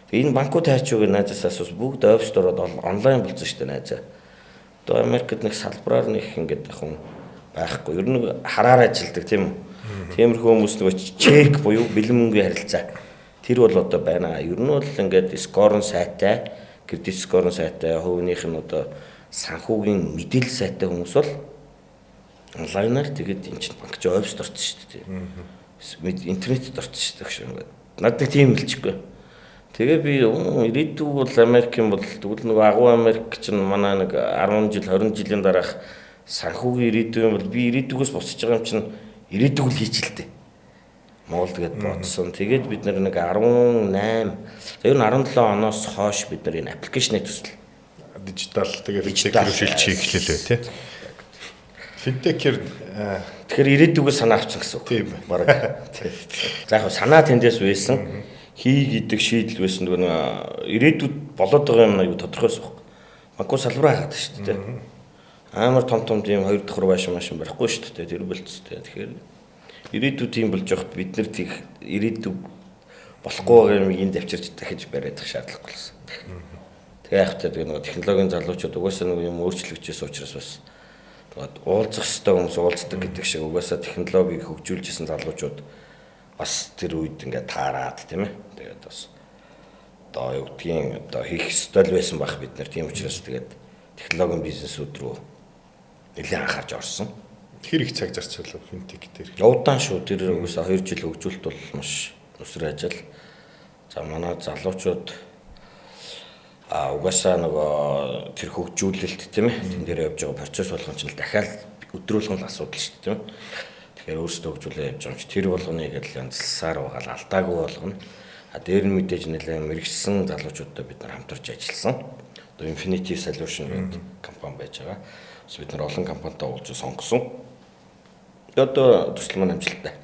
Тэгээ энэ банкуд хайчууг найзаас асуус бүгд офс дороод онлайн болсон шүү дээ найзаа. Одоо Америкт нэг салбараар нэг ингээд ахын байхгүй. Ер нь хараар ажилдаг тийм үү. Тиймэрхүү хүмүүс нөгөө чек буюу бэлэн мөнгөний харилцаа тэр бол одоо байна. Ер нь бол ингээд скорн сайтай, кредит скорн сайтай, хувийнх нь одоо санхүүгийн мэдээлэл сайтай хүмүүс бол онлайнаар тэгээд эн чинь банк ч офс дорсон шүү дээ. Интернетэд дорсон шүү дээ гэж. Надад тийм хэлчихгүй. Тэгээ би ирээдүйг бол Америкийн бол тэгвэл нөгөө агуу Америк чинь манай нэг 10 жил 20 жилийн дараах санхүүгийн ирээдүй бол би ирээдүйгээс босч байгаа юм чинь ирээдүйг л хийчихэлтэй. Монгол тэгээд бодсон. Тэгээд бид нэг 18 за ер нь 17 оноос хойш бид нар энэ аппликейшнийг төсөл дижитал тэгээд финтекээр шилж хийхлээ тий. Финтекээр тэгэхээр ирээдүйгээс санаа авсан гэсэн үг. Тийм баг. За яг санаа тэндээс байсан. Хий гэдэг шийдэл байсан нөгөө ирээдүйд болоод байгаа юм аюу тодорхойс баг. Банкуд салбараа хаадаг шүү дээ. Амар том тийм хоёр давхар машин барихгүй шүү дээ. Тэр болцтой. Тэгэхээр ирээдүйд тийм болж явахад бид нар тийх ирээдүйг болохгүй байгаа юм энд авчирч дахиж бариад их шаардлагагүй болсон. Тэгээ яг тэгээ нөгөө технологийн залуучууд угаасаа нөгөө юм өөрчлөгдөжсэн учраас бас тэгээд уулзах хэвээр хүмүүс уулздаг гэдэг шиг угаасаа технологиг хөгжүүлжсэн залуучууд бас тэр үед ингээд таарад тийм ээ. Тэгээд бас одоо юу гэдгийг одоо хийх стил байсан байх бид нар тийм учраас тэгээд технологийн бизнесүүд рүү нэлээд анхаарч орсон. Тэр их цаг зарцуулав финтек дээр. Удаан шүү. Тэр угсаа 2 жил хөгжүүлэлт бол маш өсөр ажил. За манай залуучууд угаасаа нөгөө тэр хөгжүүлэлт тийм ээ тэн дээр явж байгаа процесс болгон ч дахиад өдрүүлгэн л асуудал шүү дээ тийм ээ. Тэгэхээр өөрсдөө хөгжүүлээ явж байгаа юм чи тэр болгоныг л янзлсаар байгаа л алдаагүй болгоно. Дээр нь мэдээж нэлээд мэрэгсэн залуучуудтай бид нар хамтарч ажилласан. Одоо Infinity Solution гэдэг компани байж байгаа. Бас бид нар олон компанитай уулзаж сонгосон. Одоо төсөл маань амжилттай.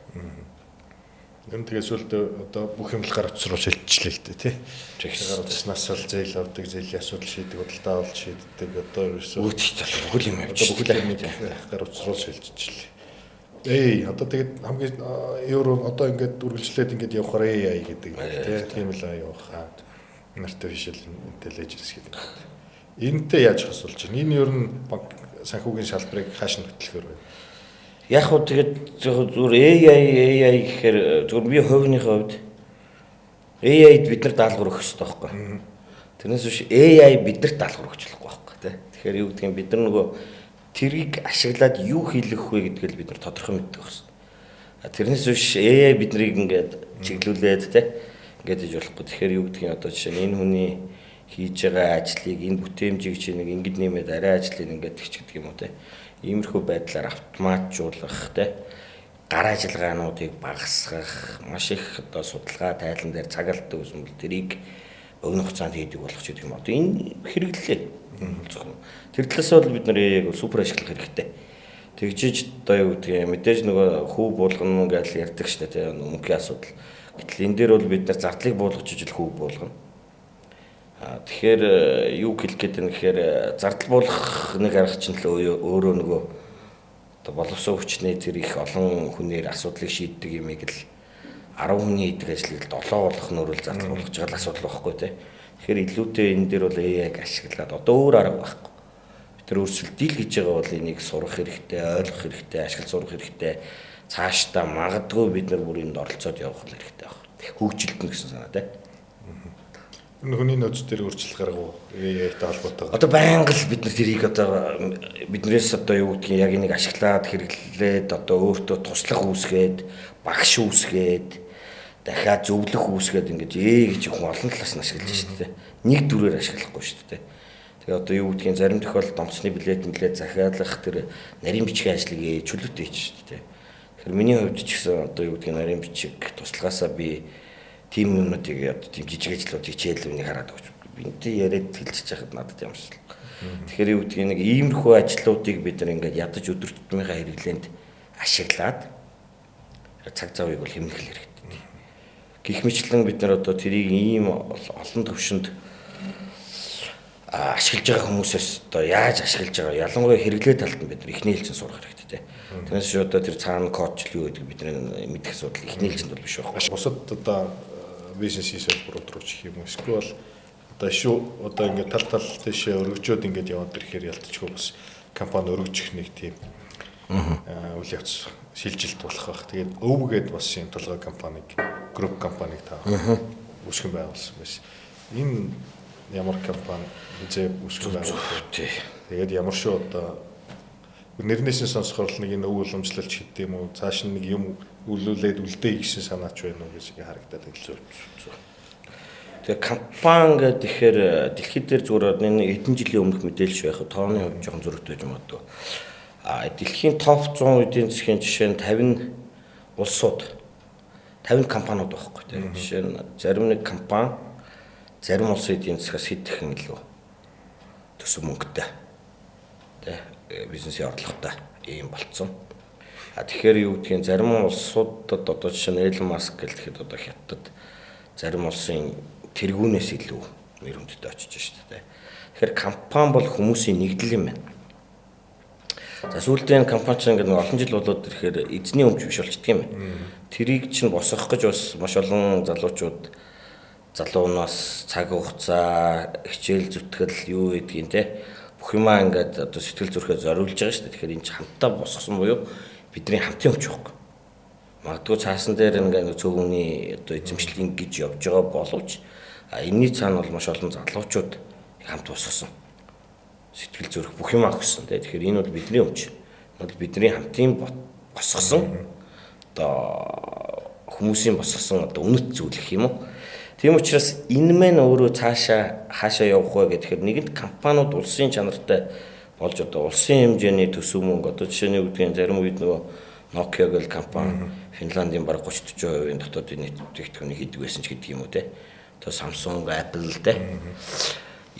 Гэн тэгээ сүлд одоо бүх юм л гар утас руу шилжчихлээ л дээ тий. Гар утаснаас л зээл авдаг, зээлийн асуудал шийдэг, худалдаа авалт шийддэг. Одоо ерөөсөө бүхэл юм явж гар утас руу шилжчихлээ. Одоо тэгээд хамгийн евро одоо ингээд үргэлжлээд ингээд явахаар AI гэдэг тий. Тийм л явахаа. Artificial Intelligence гэдэг. Энэтэй яаж хосолж байна? Энэ ер нь банк санхүүгийн шалбарыг хааш нь хөтлөхөр байна. Яг хөө тэгээд зүгээр AI гэхээр зүгээр би хувийнхээ хувьд AI-д бид нар даалгавар өгөх хэрэгтэй байхгүй. Тэрнээс биш AI биднэрт даалгавар өгч болохгүй байхгүй тий. Тэгэхээр юу гэдгийг бид нар нөгөө тэрийг ашиглаад юу хийх вэ гэдгийг бид нар тодорхой мэддэг байна. Тэрнээс биш AI биднийг ингээд чиглүүлээд тий ингээд хийж болохгүй. Тэгэхээр юу гэдгийг одоо жишээ нь энэ хүний хийж байгаа ажлыг энэ бүтээмжийг чинь нэг ингэж нэмээд арай ажлыг ингээд тэгч гэдэг юм уу тий. Иймэрхүү байдлаар автоматжуулах тий гар ажиллагаануудыг багасгах маш их одоо судалгаа тайлан дээр цаг алддаг юм бол тэрийг богино хугацаанд хийдэг болох ч гэдэг юм. Одоо энэ хэрэглээ. Тэр талаас бол бид нар яг супер ашиглах хэрэгтэй. Тэгжиж одоо юу гэдгийг мэдээж нөгөө хүү буулгана гэж ярьдаг шүү дээ тий мөнгөний асуудал. Гэтэл энэ дээр бол бид нар зардлыг буулгаж ижил хүү буулгана. Тэгэхээр юу хэлэх гээд байна гэхээр зардал буулгах нэг арга чинь л өөрөө нөгөө одоо боловсон хүчний тэр их олон хүнээр асуудлыг шийддэг юмыг л 10 хүний хийдэг ажлыг л 7 болох нөрөл зардал буулгаж байгаа асуудал байхгүй тий. Тэгэхээр илүүтэй энэ дээр бол AI-г ашиглаад одоо өөр арга байхгүй. Бид нар өөрсдөө дийл гэж байгаа бол энийг сурах хэрэгтэй, ойлгох хэрэгтэй, ашиглаж сурах хэрэгтэй. Цаашдаа магадгүй бид нар бүр энд оролцоод явах хэрэгтэй байна. Хөгжилтэн гэсэн санаа тий. Хүний нөөц дээр өөрчлөлт гаргав AI-тай холбоотой. Одоо байнга л бид нар тэрийг одоо биднээс одоо юу гэдгийг яг энийг ашиглаад хэрэглээд одоо өөртөө туслах үүсгээд багш үүсгээд дахиад зөвлөх үүсгээд ингэж гэж хүн олон талаас нь ашиглаж шүү дээ. Нэг дүрээр ашиглахгүй шүү дээ. Тэгээ одоо юу гэдгийг зарим тохиолдолд томцны билет захиалах тэр нарийн бичгийн ажлыг чөлөөтэй хийж шүү дээ. Тэгэхээр миний хувьд ч гэсэн одоо юу гэдгийг нарийн бичиг тусалгаасаа би тийм юмнуудыг одоо тийм жижиг ажлуудыг хичээлүүнийг хараад өгч. Бинтээ яриад хэлчихэж байхад надад ямар шил. Тэгэхээр юу гэдгийг нэг иймэрхүү ажлуудыг бид нар ингээд ядаж өдөр тутмынхаа хэрэглээнд ашиглаад цаг завыг бол хэмнэх хэрэгтэй. Гэх мэтлэн бид нар одоо тэрийг ийм олон төвшөнд ашиглаж байгаа хүмүүсээс одоо яаж ашиглаж байгаа ялангуяа хэрэглээ талд нь бид нар эхний хэлцэн сурах хэрэгтэй. Тэрнээс ч одоо тэр цаана кодчл юу гэдэг бид нар мэдэх асуудал эхний хэлцэнд бол биш байхгүй. Бусад одоо бизнес хийсэлбэрүүд рүү чих юм эсвэл одоо шүү одоо ингээд тал тийшээ өргөжөөд ингээд яваад ирэхээр ялтчгүй бас компани өргөжих нэг тийм үйл явц шилжилт болох байх. Тэгээд өвгээд бас юм толгой компаниг групп компаниг та үүсгэн байгуулсан байсан. Энэ ямар компани хизээ үүсгэн байгуулсан. Тэгээд ямар шүү одоо нэрнээс нь сонсохоор л нэг энэ өв уламжлалч гэдэг юм уу цааш нэг юм үлүүлээд үлдээ гэсэн санаач байна уу гэж харагдаад хэлсэн. Тэгээ компани гэхээр дэлхийд дээр зүгээр энэ хэдэн жилийн өмнөх мэдээлэл байх тооны хувьд жоохон зөрөгтэй юм байна. Дэлхийн топ 100 эдийн засгийн жишээ нь 50 улсууд 50 компаниуд байхгүй тийм. Жишээ нь зарим нэг компани зарим улсын эдийн засгаас хэд дахин илүү төсөв мөнгөтэй. Тэ бизнесийн орлоготой ийм болцсон. Тэгэхээр юу гэдгийг зарим улсуудад одоо жишээ нь Elon Musk гэхэд одоо хятад зарим улсын тэргүүнээс илүү нэрмжтэй очиж шүү дээ. Тэгэхээр компани бол хүмүүсийн нэгдэл юм байна. За сүүлдээ компани чинь ингээд олон жил болоод ирэхээр эзний өмч биш болчихдөг юм байна. Тэрийг чинь босгох гэж бас маш олон залуучууд залуунаас цаг хугацаа, хичээл зүтгэл юу гэдгийг те бүх юмаа ингээд одоо сэтгэл зүрхээ зориулж байгаа шүү дээ. Тэгэхээр энэ чинь хамтаа босгосон буюу бидний хамтын өмч байхгүй. Магадгүй цаасан дээр ингээд цөөвний одоо эзэмшлийг гэж явж байгаа боловч энэний цаана бол маш олон залуучууд хамт босгосон. Сэтгэл зүрх бүх юм өгсөн тий. Тэгэхээр энэ бол бидний өмч. Энэ бол бидний хамтын босгосон одоо хүмүүсийн босгосон одоо үнэт зүйл гэх юм уу. Тийм учраас энэ мэн өөрөө хаашаа явах вэ гэхээр нэгэнт компаниуд улсын чанартай болж одоо улсын хэмжээний төсөв мөнгө одоо жишээний үгдгийн зарим үед нөгөө Nokia гэл компани Финландийн бараг 30-40% дотоодын нийт бүтээгдэхүүнийг хийдэг байсан ч гэдэг юм уу те. Одоо Samsung, Apple те.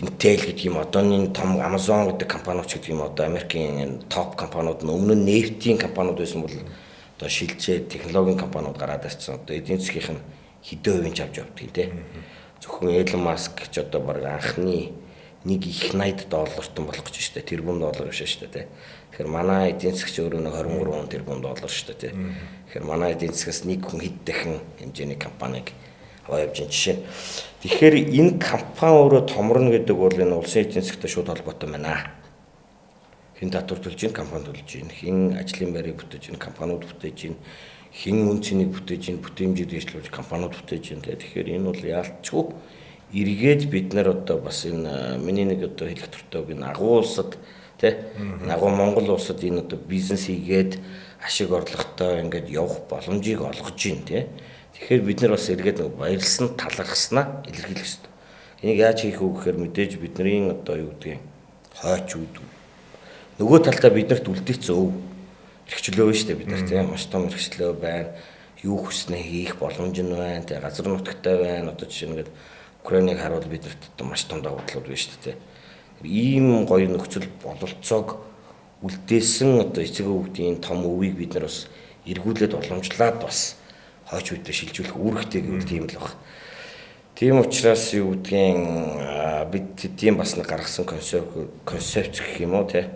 Intel гэдэг юм одооний том Amazon гэдэг компаниуд гэдэг юм одоо Америкийн топ компаниуд нь өмнө нь нефтийн компаниуд байсан бол одоо шилжээ технологийн компаниуд гараад ирсэн. Одоо эдийн засгийнх нь хэдэн хувийн авч явдаг те. Зөвхөн Elon Musk ч одоо баг анхны нэг их $80 болох гэж штэ тэрбум доллар биш штэ те. Тэгэхээр манай эдийн засгч өөрөө нэг 23 тэрбум доллар штэ те. Тэгэхээр манай эдийн засгаас нэг хүн хэд дахин хэмжээний компаниг аваа явж байгаа жишээ. Тэгэхээр энэ компани өөрөө томорно гэдэг бол энэ улсын эдийн засгтай шууд холбоотой байна. Хин татвар төлж ийн компани төлж ийн, хин ажлын байрыг бүтээж ийн, компаниуд бүтээж ийн, хин үн цэнийг бүтээж ийн, бүтээмжийг дэвшлүүлж компаниуд бүтээж ийн. Тэгэхээр энэ бол яалтчгүй эргээд бид нар одоо бас энэ миний нэг одоо хэлэх туртайг энэ агуу улсад тий агуу Монгол улсад энэ одоо бизнес хийгээд ашиг орлоготой ингээд явах боломжийг олгож байна тий. Тэгэхээр бид нар бас эргээд нэг баярлсан талархснаа илэрхийлэх хэрэгтэй. Энийг яаж хийх вэ гэхээр мэдээж бидний одоо юу гэдгийг хойч үд нөгөө талдаа биднэрт үлдээсэн өв хэрэгчлөө байна шүү дээ бид нар тий маш том хэрэгчлөө байна. Юу хүснэ хийх боломж нь байна тий газар нутагтай байна. Одоо жишээ нь Украиныг харуул бидэрт одоо маш том давуу талууд байна шүү дээ. Ийм гоё нөхцөл бололцоог үлдээсэн одоо эцэг өвгдийн том өвийг бид нар бас эргүүлээд уламжлаад бас хойч үедээ шилжүүлэх үүрэгтэй гэвэл тийм л баг. Тийм учраас юу гэдгийг бид тийм бас нэг гаргасан концепт гэх юм уу те.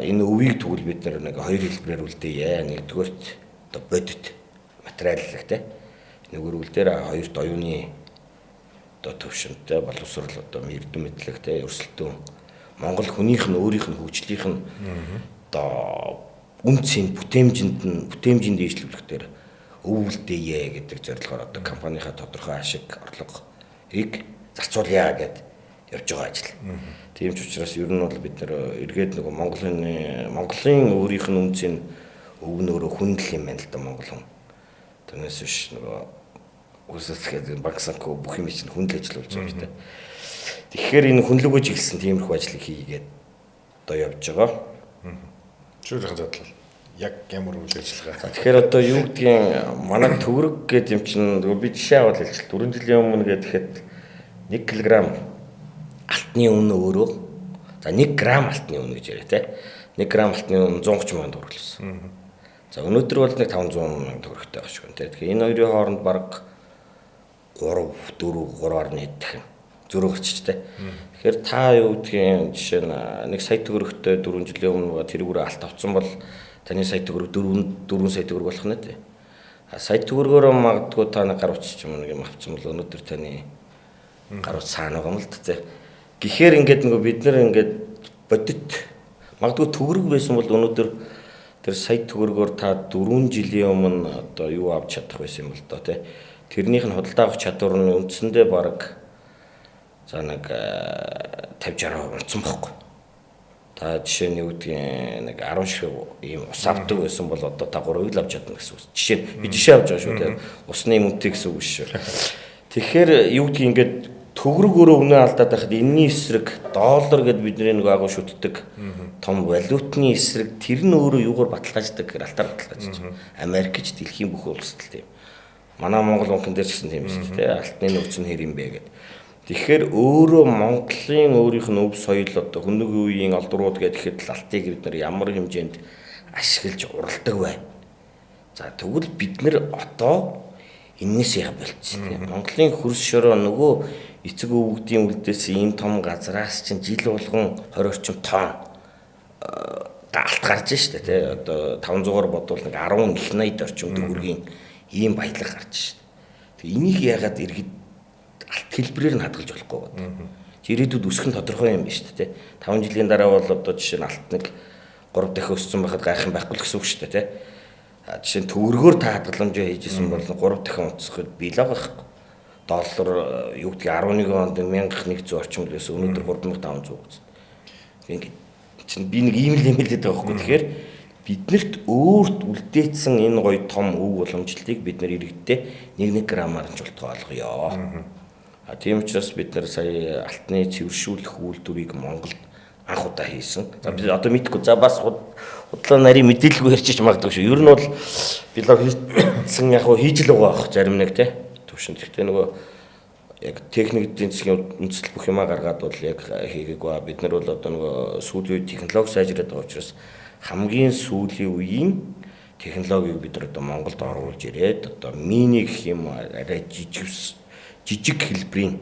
Энэ өвийг тэгвэл бид нэг хоёр хэлбэрээр үлдээе. Нэгдүгээрт одоо бодит материаллаг те. Нөгөөрөл дээр хоёрт оюуны одоо төвшөнтэй боловсрол одоо эрдэм мэдлэгтэй өрсөлдөөн Монгол хүнийх нь өөрийнх нь хөгжлийнх нь одоо үнцийн бүтээмжийн дэвшлүүлэх дээр өвөлдөөе гэдэг зорилгоор одоо компанийхаа тодорхой ашиг орлогыг зарцуулъя гэд явж байгаа ажил. Тийм ч учраас ер нь бол бид нэр эргээд нөгөө Монголын өөрийнх нь үнцийн өвнөөрөө хүндэл юм байна л да Монгол хүн. Тэрнээс биш нөгөө үсэсгээд банк санхүү бүх юм чинь хүндэл ажиллуулж байгаа юм тийм. Тэгэхээр энэ хүнлэгөө чиглэсэн тиймэрхүү ажлыг хийгээд одоо явж байгаа. Шүүрийн задлал яг ямар үйл ажиллагаа. Тэгэхээр одоо юу гэдгийг манай төгрөг гэдэг юм чинь би жишээ аваад хэлчихэл 4 жилийн өмнө гэхэд 1 кг алтны үнэ өөрөө за 1 г алтны үнэ гэж яриа те. 1 г алтны үнэ 130 сая төгрөг болсон. За өнөөдөр бол нэг 500 сая төгрөгтэй байгаа шүү дээ. Тэгэхээр энэ хоёрын хооронд бараг 3.1 дахин зөрөө гарчжтэй. Тэгэхээр та юу гэдгийг жишээ нь 1 сая төгрөгтэй 4 жилийн өмнө тэрүүгээр алт авсан бол таны сая төгрөг 4 сая төгрөг болох нь тий. Сая төгрөгөөр магадгүй та нэг гар утасч юм нэг юм авсан бол өнөөдөр таны гар утас цаана байгаа юм л тий. Гэхдээ ингээд нөгөө бид нар ингээд бодит магадгүй төгрөг байсан бол өнөөдөр тэр сая төгрөгөөр та 4 жилийн өмнө одоо юу авч чадах байсан юм бол доо тий. Тэрнийх нь худалдаа авах чадвар нь үндсэндээ бараг за нэг 50-60% унтсан байхгүй. Та жишээ нь юу гэдгийг нэг 10 шиг ийм ус авдаг байсан бол одоо та 3-ыг л авч чадна гэсэн үг. Жишээ би жишээ авч байгаа шүү дээ. Усны үнэтэй гэсэн үг шүү. Тэгэхээр юу гэдгийг ингээд төгрөг өөрөө үнэ алдаад байхад энэний эсрэг доллар гэд бидний нэг агуу шүтдэг том валютны эсрэг тэр нь өөрөө юугаар баталгааждаг гэхээр алтаар баталгаажж байгаа. Америкч дэлхийн бүх улсад л тийм. Манай Монгол банкн дээр ч гэсэн тийм шүү дээ. Алтны нөөц нь хэр юм бэ гэд. Тэгэхээр өөрөө Монголын өөрийнх нь өв соёл одоо хөнөг үеийн олдрууд гэхэд л алтыг бид нар ямар хэмжээнд ашиглаж уралдаг вэ? За тэгвэл бид нар одоо энэс яа болчихсон тийм. Монголын хөрс шороо нөгөө эцэг өвгдийн үлдээс ийм том газраас чинь жил болгон 20 орчим тонн алт гарч штэ тий. Одоо 500-аар бодвол нэг 10 их 80 орчим төгрөгийн ийм баялаг гарч штэ. Тэг энийг яагаад иргэд алт хэлбэрээр нь хадгалж болохгүй байна. Ирээдүйд өсөх нь тодорхой юм байна шүү дээ. 5 жилийн дараа бол одоо жишээ нь алт нэг 3 дахин өссөн байхад гайхах байхгүй л гэсэн үг шүү дээ. Жишээ нь төгрөгөөр та хадгаламжаа хийжсэн бол 3 дахин унтсахад биелэг байхгүй. Доллар юу гэдгийг 11 онд 1100 орчим лээс өнөөдөр 3500 үзсэн. Ингээд чинь би нэг ийм л хэлээд байгаа байхгүй. Тэгэхээр биднэрт өөрт үлдээсэн энэ гоё том өв уламжлалыг бид нар иргэддээ 1 грамаар нь жолтгоо олгоё. Тийм учраас бид нар сая алтны цэвэршүүлэх үйлдвэрийг Монголд анх удаа хийсэн. За бид одоо мэдгүй за бас худлаа нарийн мэдээлэлгүй ярьчих магадгүй шүү. Ер нь бол билог хийсэн яг хийж л байгаа бах зарим нэг те төвшин. Гэхдээ нөгөө яг техник эдийн засгийн үндэслэл бүх юмаа гаргаад бол яг хийгээгүй. Бид нар бол одоо нөгөө сүүлийн технологи сайжраад байгаа учраас хамгийн сүүлийн үеийн технологиг бид нар одоо Монголд оруулж ирээд одоо мини гэх юм арай жижиг хэлбэрийн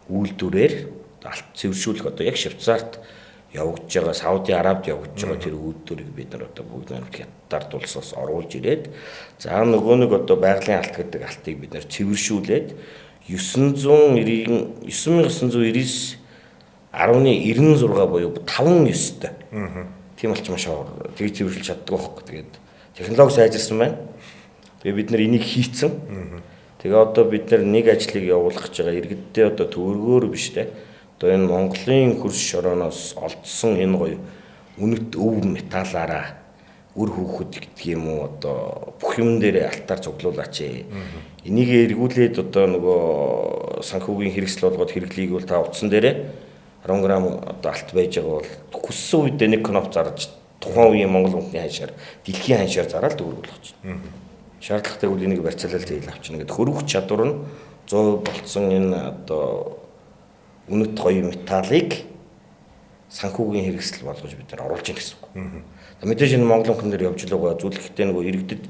үйлдвэрээр алт цэвэршүүлэх одоо яг Швейцарт явагдаж байгаа, Сауди Арабид явагдаж байгаа тэр үйлдвэрийг бид нар одоо бүгд Хятад улсаас оруулж ирээд за нөгөө нэг одоо байгалийн алт гэдэг алтыг бид нар цэвэршүүлээд 9999 10.96 буюу 5.9-тэй. Тийм болч маш уур. Тэгж цэвэрлэж чаддаг байхгүй. Тэгээд технологи сайжирсан байна. Тэгээд бид нар энийг хийцэн. Тэгээ одоо бид нар нэг ажлыг явуулах гэж байгаа иргэддээ одоо төвөргөөр биш те. Одоо энэ Монголын хөрш шорооноос олдсон энэ гоё үнэт өв металлаараа үр хөвгөхөд гэдэг юм уу одоо бүх юм дээр алтаар цуглуулаач. Энийг эргүүлээд одоо нөгөө санхүүгийн хэрэгсэл болгоод хэрэглэгийг бол та утсан дээрээ 10 грамм одоо алт байж байгаа бол хүссэн үед нэг кноп зарж тухайн үеийн Монгол үндэсний ханшаар дэлхийн ханшаар зараад төгрөглөх чинь. Шаардлагатай үл энийг барьцаалал зээл авчна гэдэг хөрвөх чадвар нь 100% болцсон энэ одоо үнэт гоё металлыг санхүүгийн хэрэгсэл болгож бид нар оруулж ийн гэсэн үг. Мэдээж энэ Монгол хүн дээр явж л байгаа зүйл ихтэй нөгөө иргэдэд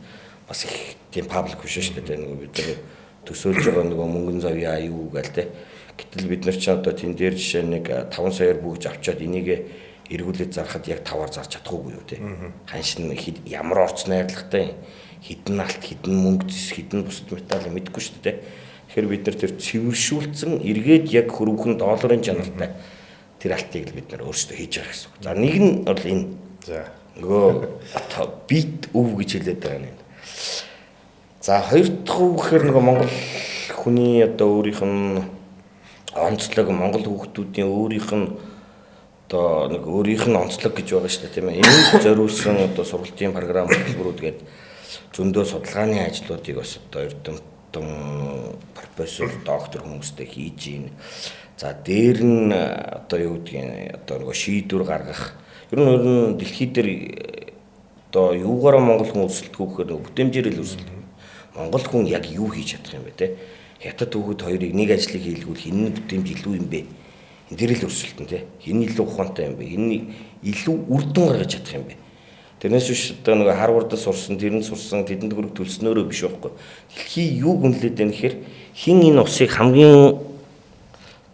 бас их тийм паблик биш шүү дээ. Нөгөө бид нар төсөөлж байгаа нөгөө мөнгөн завьяа юу гээл те. Гэтэл бид нар ч одоо тэн дээр жишээ нэг 5 саяар бүгж авчаад энийг эргүүлээд зарахад яг 5-аар зарж чадахгүй юу те. Ханшин ямар орц найрлагатай хідэн алт хідэн мөнгө зис хідэн бусад металл мэдэхгүй шүү дээ. Тэгэхээр бид нар тэр цэвэршүүлсэн эргээд яг хөрвөхөн долларын чанартай тэр алтыг л бид нар өөрсдөө хийж байгаа гэсэн үг. За нэг нь бол энэ. За нөгөө бит өв гэж хэлээд байгаа юм. За хоёр дахь өв гэхээр нөгөө Монгол хүний одоо өөрийнх нь онцлог Монгол хүүхдүүдийн өөрийнх нь одоо нэг өөрийнх нь онцлог гэж байгаа шүү дээ тийм ээ. Энд зориулсан одоо сургалтын програм хөтөлбөрүүд гээд зөндөө судалгааны ажлуудыг бас одоо эрдэмтэн профессор доктор хүмүүстэй хийж ийн. За дээр нь одоо юу гэдгийг одоо нөгөө шийдвэр гаргах. Ер нь дэлхийд дээр одоо юугаараа Монгол хүн өсөлтгөө гэхээр бүтэмжээр л өсөлт. Монгол хүн яг юу хийж чадах юм бэ те? Хятад хүүхэд хоёрыг нэг ажлыг хийлгүүл хин нь бүтэмж илүү юм бэ? Энд дээр л өсөлтөн те. Хин илүү ухаантай юм бэ? Хин илүү үр дүн гаргаж чадах юм бэ? Тэрнээс биш одоо нөгөө Харвардд сурсан, тэрэнд сурсан, тэдэнд хөрөг төлснөөрөө биш байхгүй. Дэлхий юу гүнлээд байна гэхээр хин энэ усыг хамгийн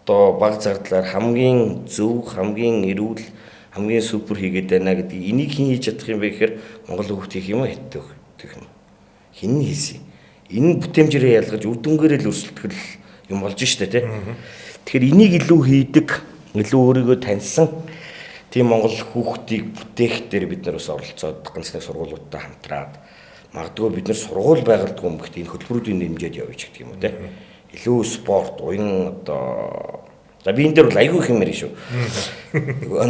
одоо баг зардлаар хамгийн зөв, хамгийн эрүүл, хамгийн супер хийгээд байна гэдэг. Энийг хин хийж чадах юм бэ гэхээр Монгол хүүхд хийх юм уу хэвтэх юм. Хин нь хийсэн. Энэ бүтэмжээрээ ялгаж үр дүнгээрээ л өрсөлдөх юм болж штэ тий. Тэгэхээр энийг илүү хийдэг, илүү өөрийгөө таньсан тийм Монгол хүүхдийг бүтээх дээр бид нар бас оролцоод ганц нэг сургуулиудтай хамтраад магадгүй бид нар сургууль байгуулдаг юм гэхдээ энэ хөтөлбөрүүдийн нэмжээд явж гэдэг юм уу тий. Илүү спорт, уян одоо за би энэ дээр бол айгүй хэмээр шүү.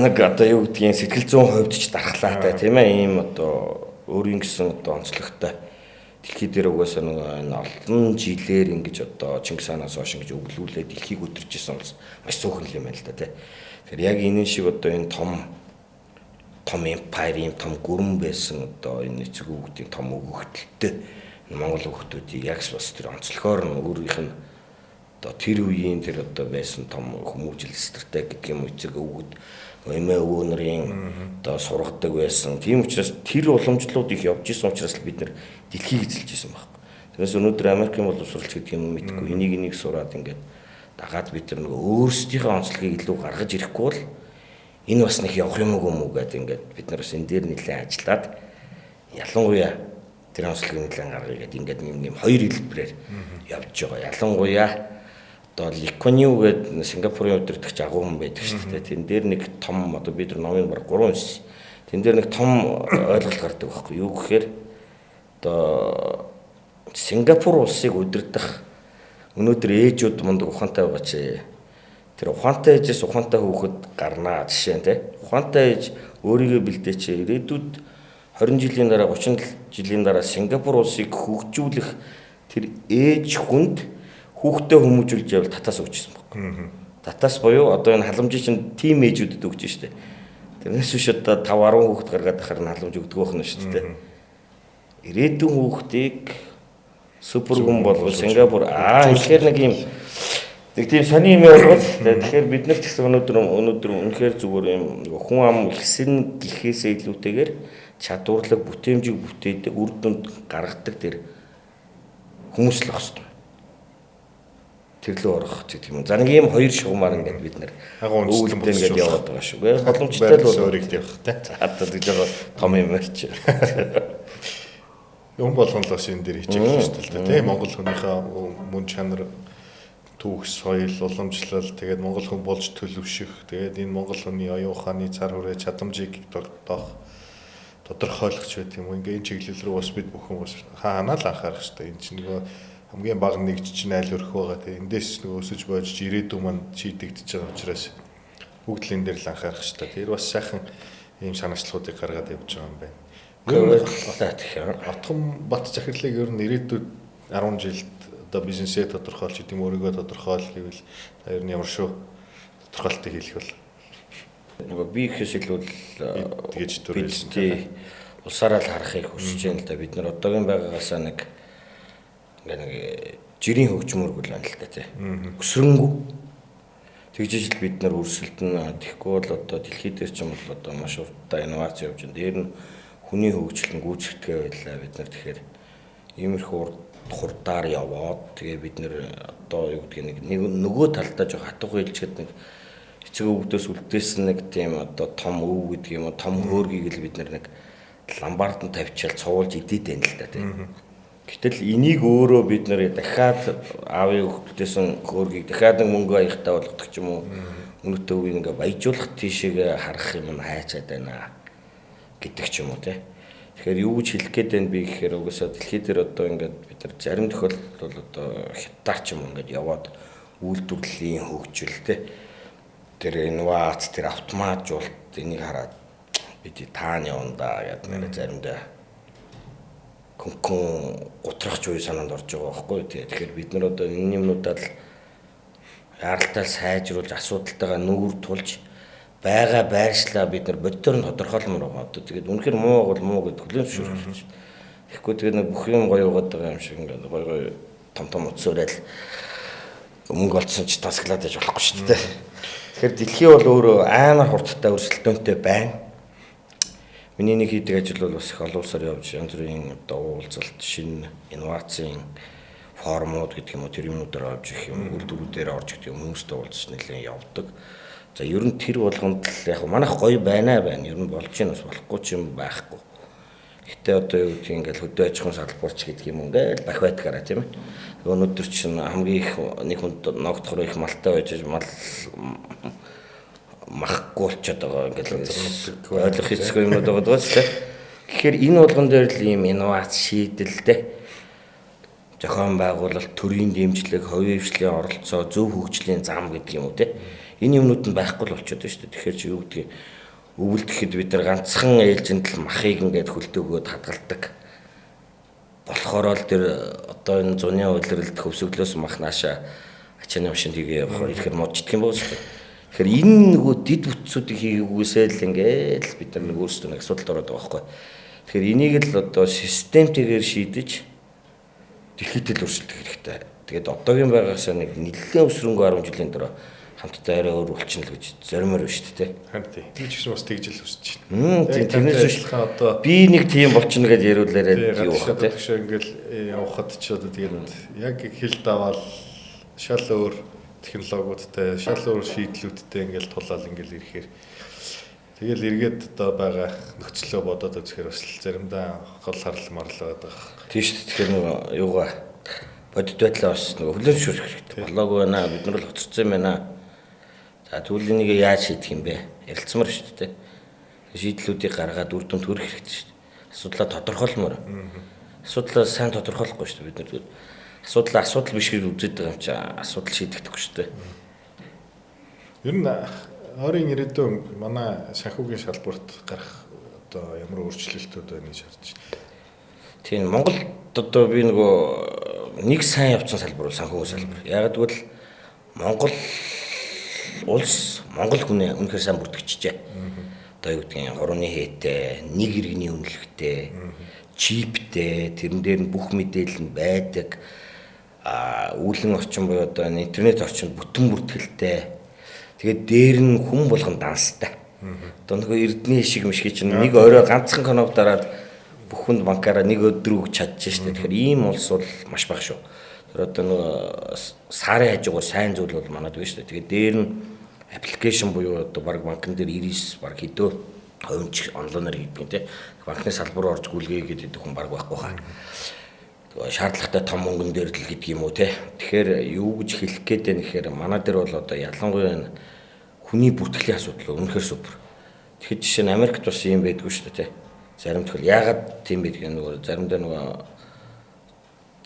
Нэг одоо юу гэдгийг сэтгэл зүйн хувьд ч дархлаатай тийм ээ ийм одоо өөрийн гэсэн одоо онцлогтой дэлхий дээр угаасаа нэг олон жилээр ингэж одоо Чингис хаанаас хойш ингэж өвлүүлээд дэлхийг өдөрч исэн улс маш цөөхөн юм байна л да тий. Тэгэхээр яг энэ шиг одоо энэ том empire юм том гүрэн байсан одоо энэ эцэг хүүхдийн том өгөгдөлтөй Монгол хүүхдүүдийг яг бас тэр онцлогоор нь өөрийнх нь одоо тэр үеийн тэр одоо байсан том хүмүүжил стратеги гэдэг юм эцэг өвгөд эмээ өвөө нарын одоо сургадаг байсан. Тийм учраас тэр уламжлалууд их явж исэн учраас бид нар дэлхийг эзэлж исэн байхгүй. Тэрээс өнөөдөр Америкийн боловсролч гэдэг юм мэдгүй энийг сураад ингээд дагаад бид нар нөгөө өөрсдийнхөө онцлогийг илүү гаргаж ирэхгүй бол энэ бас нэг явах юм уу гэдэг ингээд бид нар бас энэ дээр нэлээд ажиллаад ялангуяа тэр онцлогийг нэлээд гаргая гэдэг ингээд нэг хоёр хэлбэрээр явж байгаа. Ялангуяа одоо Ликонью гэдэг Сингапурын удирдагч агуу хүн байдаг шүү дээ. Тэн дээр нэг том одоо бид нар номын баг 3 уншсан. Тэн дээр нэг том ойлголт гардаг байхгүй юу гэхээр одоо Сингапур улсыг удирдах өнөөдөр ээжүүд мундаг ухаантай байгаа чи Тэр ухаантай ээжээс ухаантай хүүхэд гарнаа жишээ нь тий. Ухаантай ээж өөрийгөө бэлдээч ирээдүйд 20 жилийн дараа 30 жилийн дараа Сингапур улсыг хөгжүүлэх тэр ээж хүнд хүүхдээ хүмүүжүүлж явал татаас өгчсэн баг. Татаас буюу одоо энэ халамжийг чинь тим ээжүүдэд өгч штэ. Тэрнээс биш одоо 5 10 хүүхэд гаргаад ахаар нь халамж өгдөг байх нь шүү дээ. Ирээдүйн хүүхдийг супер хүн болгох Сингапур тэгэхээр нэг тийм сони юм явуулвал тэгэхээр бид нар ч гэсэн өнөөдөр үнэхээр зүгээр юм хүн ам ихсэн гэхээсээ илүүтэйгээр чадварлаг бүтээмжийг бүтээдэг үр дүнд гаргадаг тэр хүмүүс л багс. Тэр лөө орох гэдэг юм. За нэг юм хоёр шугамар ингээд бид нар өвөлдөн ингээд яваад байгаа шүү. Боломжтой л бол өөрийг явах те. За одоо гэж байгаа том юм ярьж. Юм болгон л бас энэ дээр хичээх шүү дээ те. Монгол хүнийхээ мөн чанар түүх соёл уламжлал тэгээд монгол хүн болж төлөвшөх тэгээд энэ монгол хүний оюун ухааны цар хүрээ чадамжийг тогтоох тодорхойлох ч гэдэг юм. Ингээ энэ чиглэл рүү бас бид бүхэн бас хаанаа л анхаарах хэрэгтэй. Энэ чинь нөгөө хамгийн бага нэгж чинь айл өрх байгаа. Тэгээд эндээс нөгөө өсөж боож ирээдүйн манд шийдэгдэж байгаа учраас бүгд л энэ дээр л анхаарах хэрэгтэй. Тэр бас сайхан ийм санаачлалуудыг гаргаад явж байгаа юм байна. Отгон бат захирлыг ер нь ирээдүйд 10 жилд одоо бизнесээ тодорхойлж идэм өөрийгөө тодорхойлох гэвэл ер нь ямар шүү тодорхойлтыг хийх бол нөгөө би ихээс илүү тэгэж төрүүлсэн улсаараа л харахыг хүсэж байна л да. Бид нар одоогийн байгаагаасаа нэг жирийн хөгжмөргүй л байна л да тий. Өсрөнгөө тэгжиж л бид нар өрсөлдөн тэгэхгүй бол одоо дэлхий дээр ч юм бол одоо маш уртаа инновац явж байна. Дээр нь хүний хөгжил нь гүйцэтгэгээ байлаа бид нар тэгэхээр иймэрхүү хурдаар яваад тэгээ бид нэр одоо юу гэдгийг нэг нөгөө талдаа жоо хатга хэлчихэд нэг эцэг өвгдөөс үлдээсэн нэг тийм одоо том өв гэдэг юм уу том хөөргийг л бид нэг ламбард нь тавьчаал цуулж идээд байна л да тийм. Гэтэл энийг өөрөө бид нэр дахиад аавын өвгдөөсөн хөөргийг дахиад нэг мөнгө аягтаа болгодог ч юм уу өнөөтэй өвийг ингээ баяжуулах тийшээгээ харах юм хайчаад байна гэдэг ч юм уу тийм. Тэгэхээр юу гэж хэлэх гээд байна би гэхээр угаасаа дэлхий дээр одоо ингээд бид нар зарим тохиолдолд бол одоо хятад ч юм ингээд яваад үйлдвэрлэлийн хөгжилтэй тэр инновац тэр автоматжуулалт энийг хараад бид тааны явна гэдэг нэр заримдаа конкон готрахч үе санаанд орж байгаа байхгүй тий. Тэгэхээр бид нар одоо энэ юмнуудад яаралтай сайжруулж асуудалтайгаа нүүр тулж байгаа байршлаа бид нар бодтоор нь тодорхойлмоор байгаа. Одоо тэгээд үнэхээр муу бол муу гэдэг хүлээн зөвшөөрөх шүү дээ. Тэгэхгүй тэгээд нэг бүх юм гоё угаад байгаа юм шиг ингээд гоё том утсуурал мөнгө олцсон ч тасглаад яж болохгүй шүү дээ. Тэгэхээр дэлхий бол өөрөө амар хурдтай өрсөлдөөнтэй байна. Миний нэг хийдэг ажил бол бас их олон улсаар явж янз бүрийн одоо уулзалт шинэ инновацийн формууд гэдэг юм уу тэр юмнуудаар авч их юм үйлдвэрүүдээр орж гэдэг юм хүмүүстэй уулзч нэлээд явдаг. За ер нь тэр болгонд л яг манайх гоё байна. Ер нь болж чинь бас болохгүй ч юм байхгүй. Гэтэ одоо юу гэх юм ингээл хөдөө аж ахуйн салбарч гэдэг юм ингээл бах байдгаараа тийм ээ. Өнөөдөр чинь хамгийн их нэг хүнд ногдохор их малтай байж мал махгүй болчиход байгаа ингээл ойлгох хэцүү юмуд байгаа ч тийм. Тэгэхээр энэ болгон дээр л ийм инновац шийдэлтэй зохион байгуулалт, төрийн дэмжлэг, хувийн хвшлийн оролцоо, зөв хөгжлийн зам гэдэг юм уу тийм. Энэ юмнууд нь байхгүй л болчиход байна шүү дээ. Тэгэхээр чи юу гэдгийг өвөлдөхэд бид нар ганцхан ээлжинд л махыг ингээд хөлдөөгөөд хадгалдаг. Болохоор л тэр одоо энэ зуны удирдалд хөвсөглөөс мах нааша ачааны машинд хийгээ явах ихээр модчдг юм байна шүү дээ. Тэгэхээр энэ нөгөө дид бүтцүүдийг хийгээгүй л ингээд бид нар нэг өөрсдөө нэг асуудалд ороод байгаа байхгүй. Тэгэхээр энийг л одоо системтэйгээр шийдэж дэлхийд л өрсөлдөх хэрэгтэй. Тэгээд одоогийн байгаагаас нэг нэлээд өсрөнгөө 10 жилийн дараа хамтдаа арай өөр болчихно л гэж зоримоор байна шүү дээ. Харин тийм. Би ч гэсэн бас тэгж л хүсэж байна. Тэрнээс биш одоо би нэг тийм болчихно гэж яриулаарай юу бах тийм. Тэгэхээр ингээл явахад ч одоо тэгээд яг хил даваал шал өөр технологиудтай, шал өөр шийдлүүдтэй ингээл тулаал ингээл ирэхээр тэгэл эргээд одоо байгаа нөхцөлөө бодоод үзэхээр бас заримдаа гол харал марлаад байгаа. Тийм шүү дээ. Тэгэхээр нөгөө юугаа бодит байдлаа бас нөгөө хүлээн зөвшөөрөх хэрэгтэй. Болоогүй байна. Бид нар л хоцорсон юм байна. За тэгвэл энийг яаж шийдэх юм бэ? Ярилцмаар шүү дээ. Шийдлүүдийг гаргаад үр дүнд хүрэх хэрэгтэй шүү дээ. Асуудлаа тодорхойлмоор. Асуудлаа сайн тодорхойлохгүй шүү дээ. Бид нар асуудал биш гэж үзээд байгаа юм чи асуудал шийдэгдэхгүй шүү дээ. Ер нь ойрын ирээдүйн манай санхүүгийн салбарт гарах одоо ямар өөрчлөлтүүд байна гэж харж байна. Тийм Монголд одоо би нөгөө нэг сайн явцсан салбар бол санхүүгийн салбар. Яг гэвэл Монгол улс Монгол хүний үнэхээр сайн бүртгэжжээ. Одоо юу гэдгийг хорооны хээтэй, нэг иргэний үнэлэхтэй, чиптэй, тэрэн дээр нь бүх мэдээлэл нь байдаг. Үүлэн орчин буюу одоо интернет орчинд бүтэн бүртгэлтэй. Тэгээд дээр нь хүн болгон данстай. Одоо нөгөө эрдний шиг мишги чинь нэг орой ганцхан коног дараад бүх хүнд банкаараа нэг өдөр өгч чадчих штэ. Тэгэхээр ийм улс бол маш бага шүү. Тэр одоо нөгөө сарын хажуугаар сайн зүйл бол манад байна штэ. Тэгээд дээр нь аппликейшн буюу одоо баг банкн дээр 99 баг хэдөө хувьч онлайнаар хийдэг те. Банкны салбар орж гүйлгээ гэдэг хүн баг байхгүй хаа. Шаардлагатай том мөнгөн дээр л гэдэг юм уу те. Тэгэхээр юу гэж хэлэх гээд байна гэхээр манай дээр бол одоо ялангуяа хүний бүртгэлийн асуудал үнэхээр супер. Тэгэхээр жишээ нь Америкт бас юм байдгүй шүү дээ те. Зарим тохиол яагаад тийм байдгийг нөгөө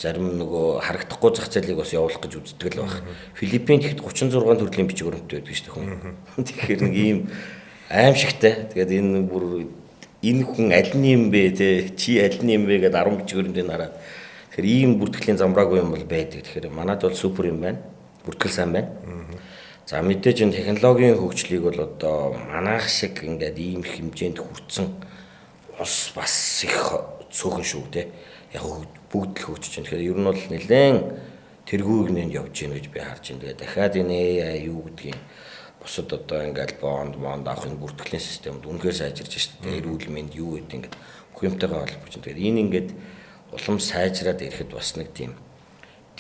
зарим нөгөө харагдахгүй зах зээлийг бас явуулах гэж үздэг л баг. Филиппинд ихэд 36 төрлийн бичиг баримттай байдаг шүү дээ хүн. Тэгэхээр нэг ийм аимшигтай. Тэгээд энэ хүн аль нь юм бэ те? Чи аль нь юм бэ гэдээ 10 бичиг баримтыг хараад. Тэгэхээр ийм бүртгэлийн замбраагүй юм бол байдаг. Тэгэхээр манад бол супер юм байна. Бүртгэл сайн байна. За мэдээж энэ технологийн хөгжлийг бол одоо манайх шиг ингээд ийм их хэмжээнд хүрсэн ус бас их цөөхөн шүү те. Яг бүгд л хөгжиж байна. Тэгэхээр ер нь бол нэлээд тэргүүг нэнд явж гин гэж би харж байна. Тэгээд дахиад энэ AI юу гэдгийг бусад одоо ингээд бонд авахын бүртгэлийн системд үнэхээр сайжирч байна. Эрүүл мэнд юу гэдэг ингээд бүх юмтайгаа холбож байна. Тэгээд энэ ингээд улам сайжраад ирэхэд бас нэг тийм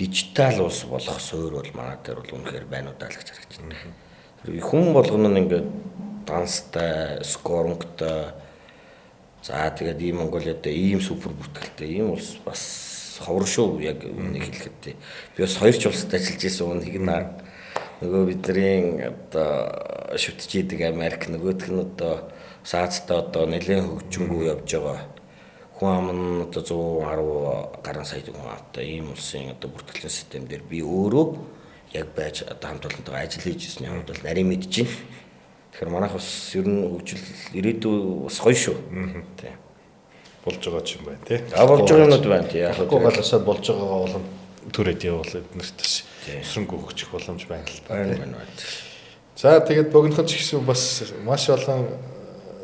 дижитал улс болох суурь бол манай дээр бол үнэхээр байна уу даа л гэж харагдаж байна. Хүн болгоно нь ингээд данстай, скорингтой. За тэгээд ийм Монголиад ийм супер бүртгэлтэй ийм улс бас ховор шүү яг үнийг хэлэхэд. Би бас хоёр ч улсад ажиллаж байсан үнийг нөгөө бидний одоо шүтж идэг Америк нөгөөх нь одоо Азиатаа одоо нэлээд хөгжингүү явж байгаа. Хүн ам нь одоо 110 гаруй сая хүн автай ийм улсын одоо бүртгэлийн систем дээр би өөрөө яг байж одоо хамт олонтойгоо ажил хийж ирсний хувьд бол нарийн мэдэж байна. Тэгэхээр манайх бас ер нь хөгжил ирээдүй бас гоё шүү. Тийм. Болж байгаа ч юм байна тий. Болж байгаа юмуд байна тий. Яг хөө галасаа болж байгаагаа болон түрээд явуул эднэрт өсрөнгө өгчих боломж байна л байна. За тэгээд богиноход ч гэсэн бас маш олон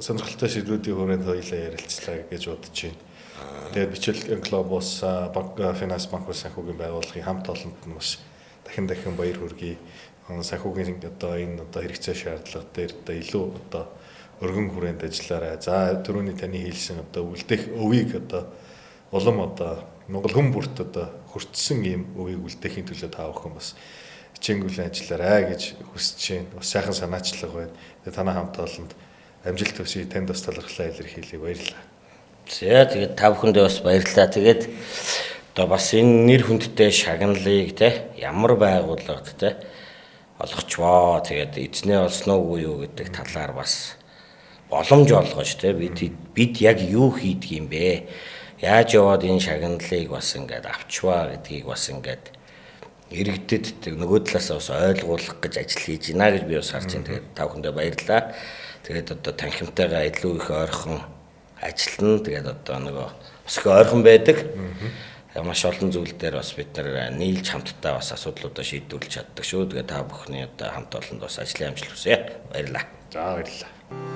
сонирхолтой сэдвүүдийн хүрээнд хоёулаа ярилцлаа гэж бодож байна. Тэгээд Bichel Globus банк финанс банк санхүүгийн байгууллагын хамт олонд нь бас дахин баяр хүргэе. Санхүүгийн одоо энэ одоо хэрэгцээ шаардлага дээр одоо илүү одоо өргөн хүрээнд ажиллаарай. За түрүүний таны хэлсэн одоо үлдээх өвийг одоо улам одоо Монгол хүн бүрт одоо хүртсэн ийм өвийг үлдээхийн төлөө та бүхэн бас хичээнгүйлэн ажиллаарай гэж хүсэж байна. Бас сайхан санаачлага байна. Тэгээд танай хамт олонд амжилт төсөй танд бас талархлаа илэрхийлье. Баярлалаа. За тэгээд та бүхэндээ бас баярлалаа. Тэгээд одоо бас энэ нэр хүндтэй шагналыг те ямар байгууллагад те олгочвоо. Тэгээд эзнээ олсноо үгүй юу гэдэг талаар бас боломж олгож те бид яг юу хийдэг юм бэ? Яаж яваад энэ шагналыг бас ингээд авчваа гэдгийг бас ингээд иргэдэд нөгөө талаас бас ойлгуулах гэж ажил хийж байна гэж би бас харж байна. Тэгээд та бүхэндээ баярлалаа. Тэгээд одоо танхимтайгаа илүү их ойрхон ажиллана. Тэгээд одоо нөгөө бас их ойрхон байдаг. Маш олон зүйл дээр бас бид нар нийлж хамтдаа бас асуудлуудаа шийдвэрлэж чаддаг шүү. Тэгээд та бүхний одоо хамт олонд бас ажлын амжилт хүсье. Баярлалаа. За баярлалаа.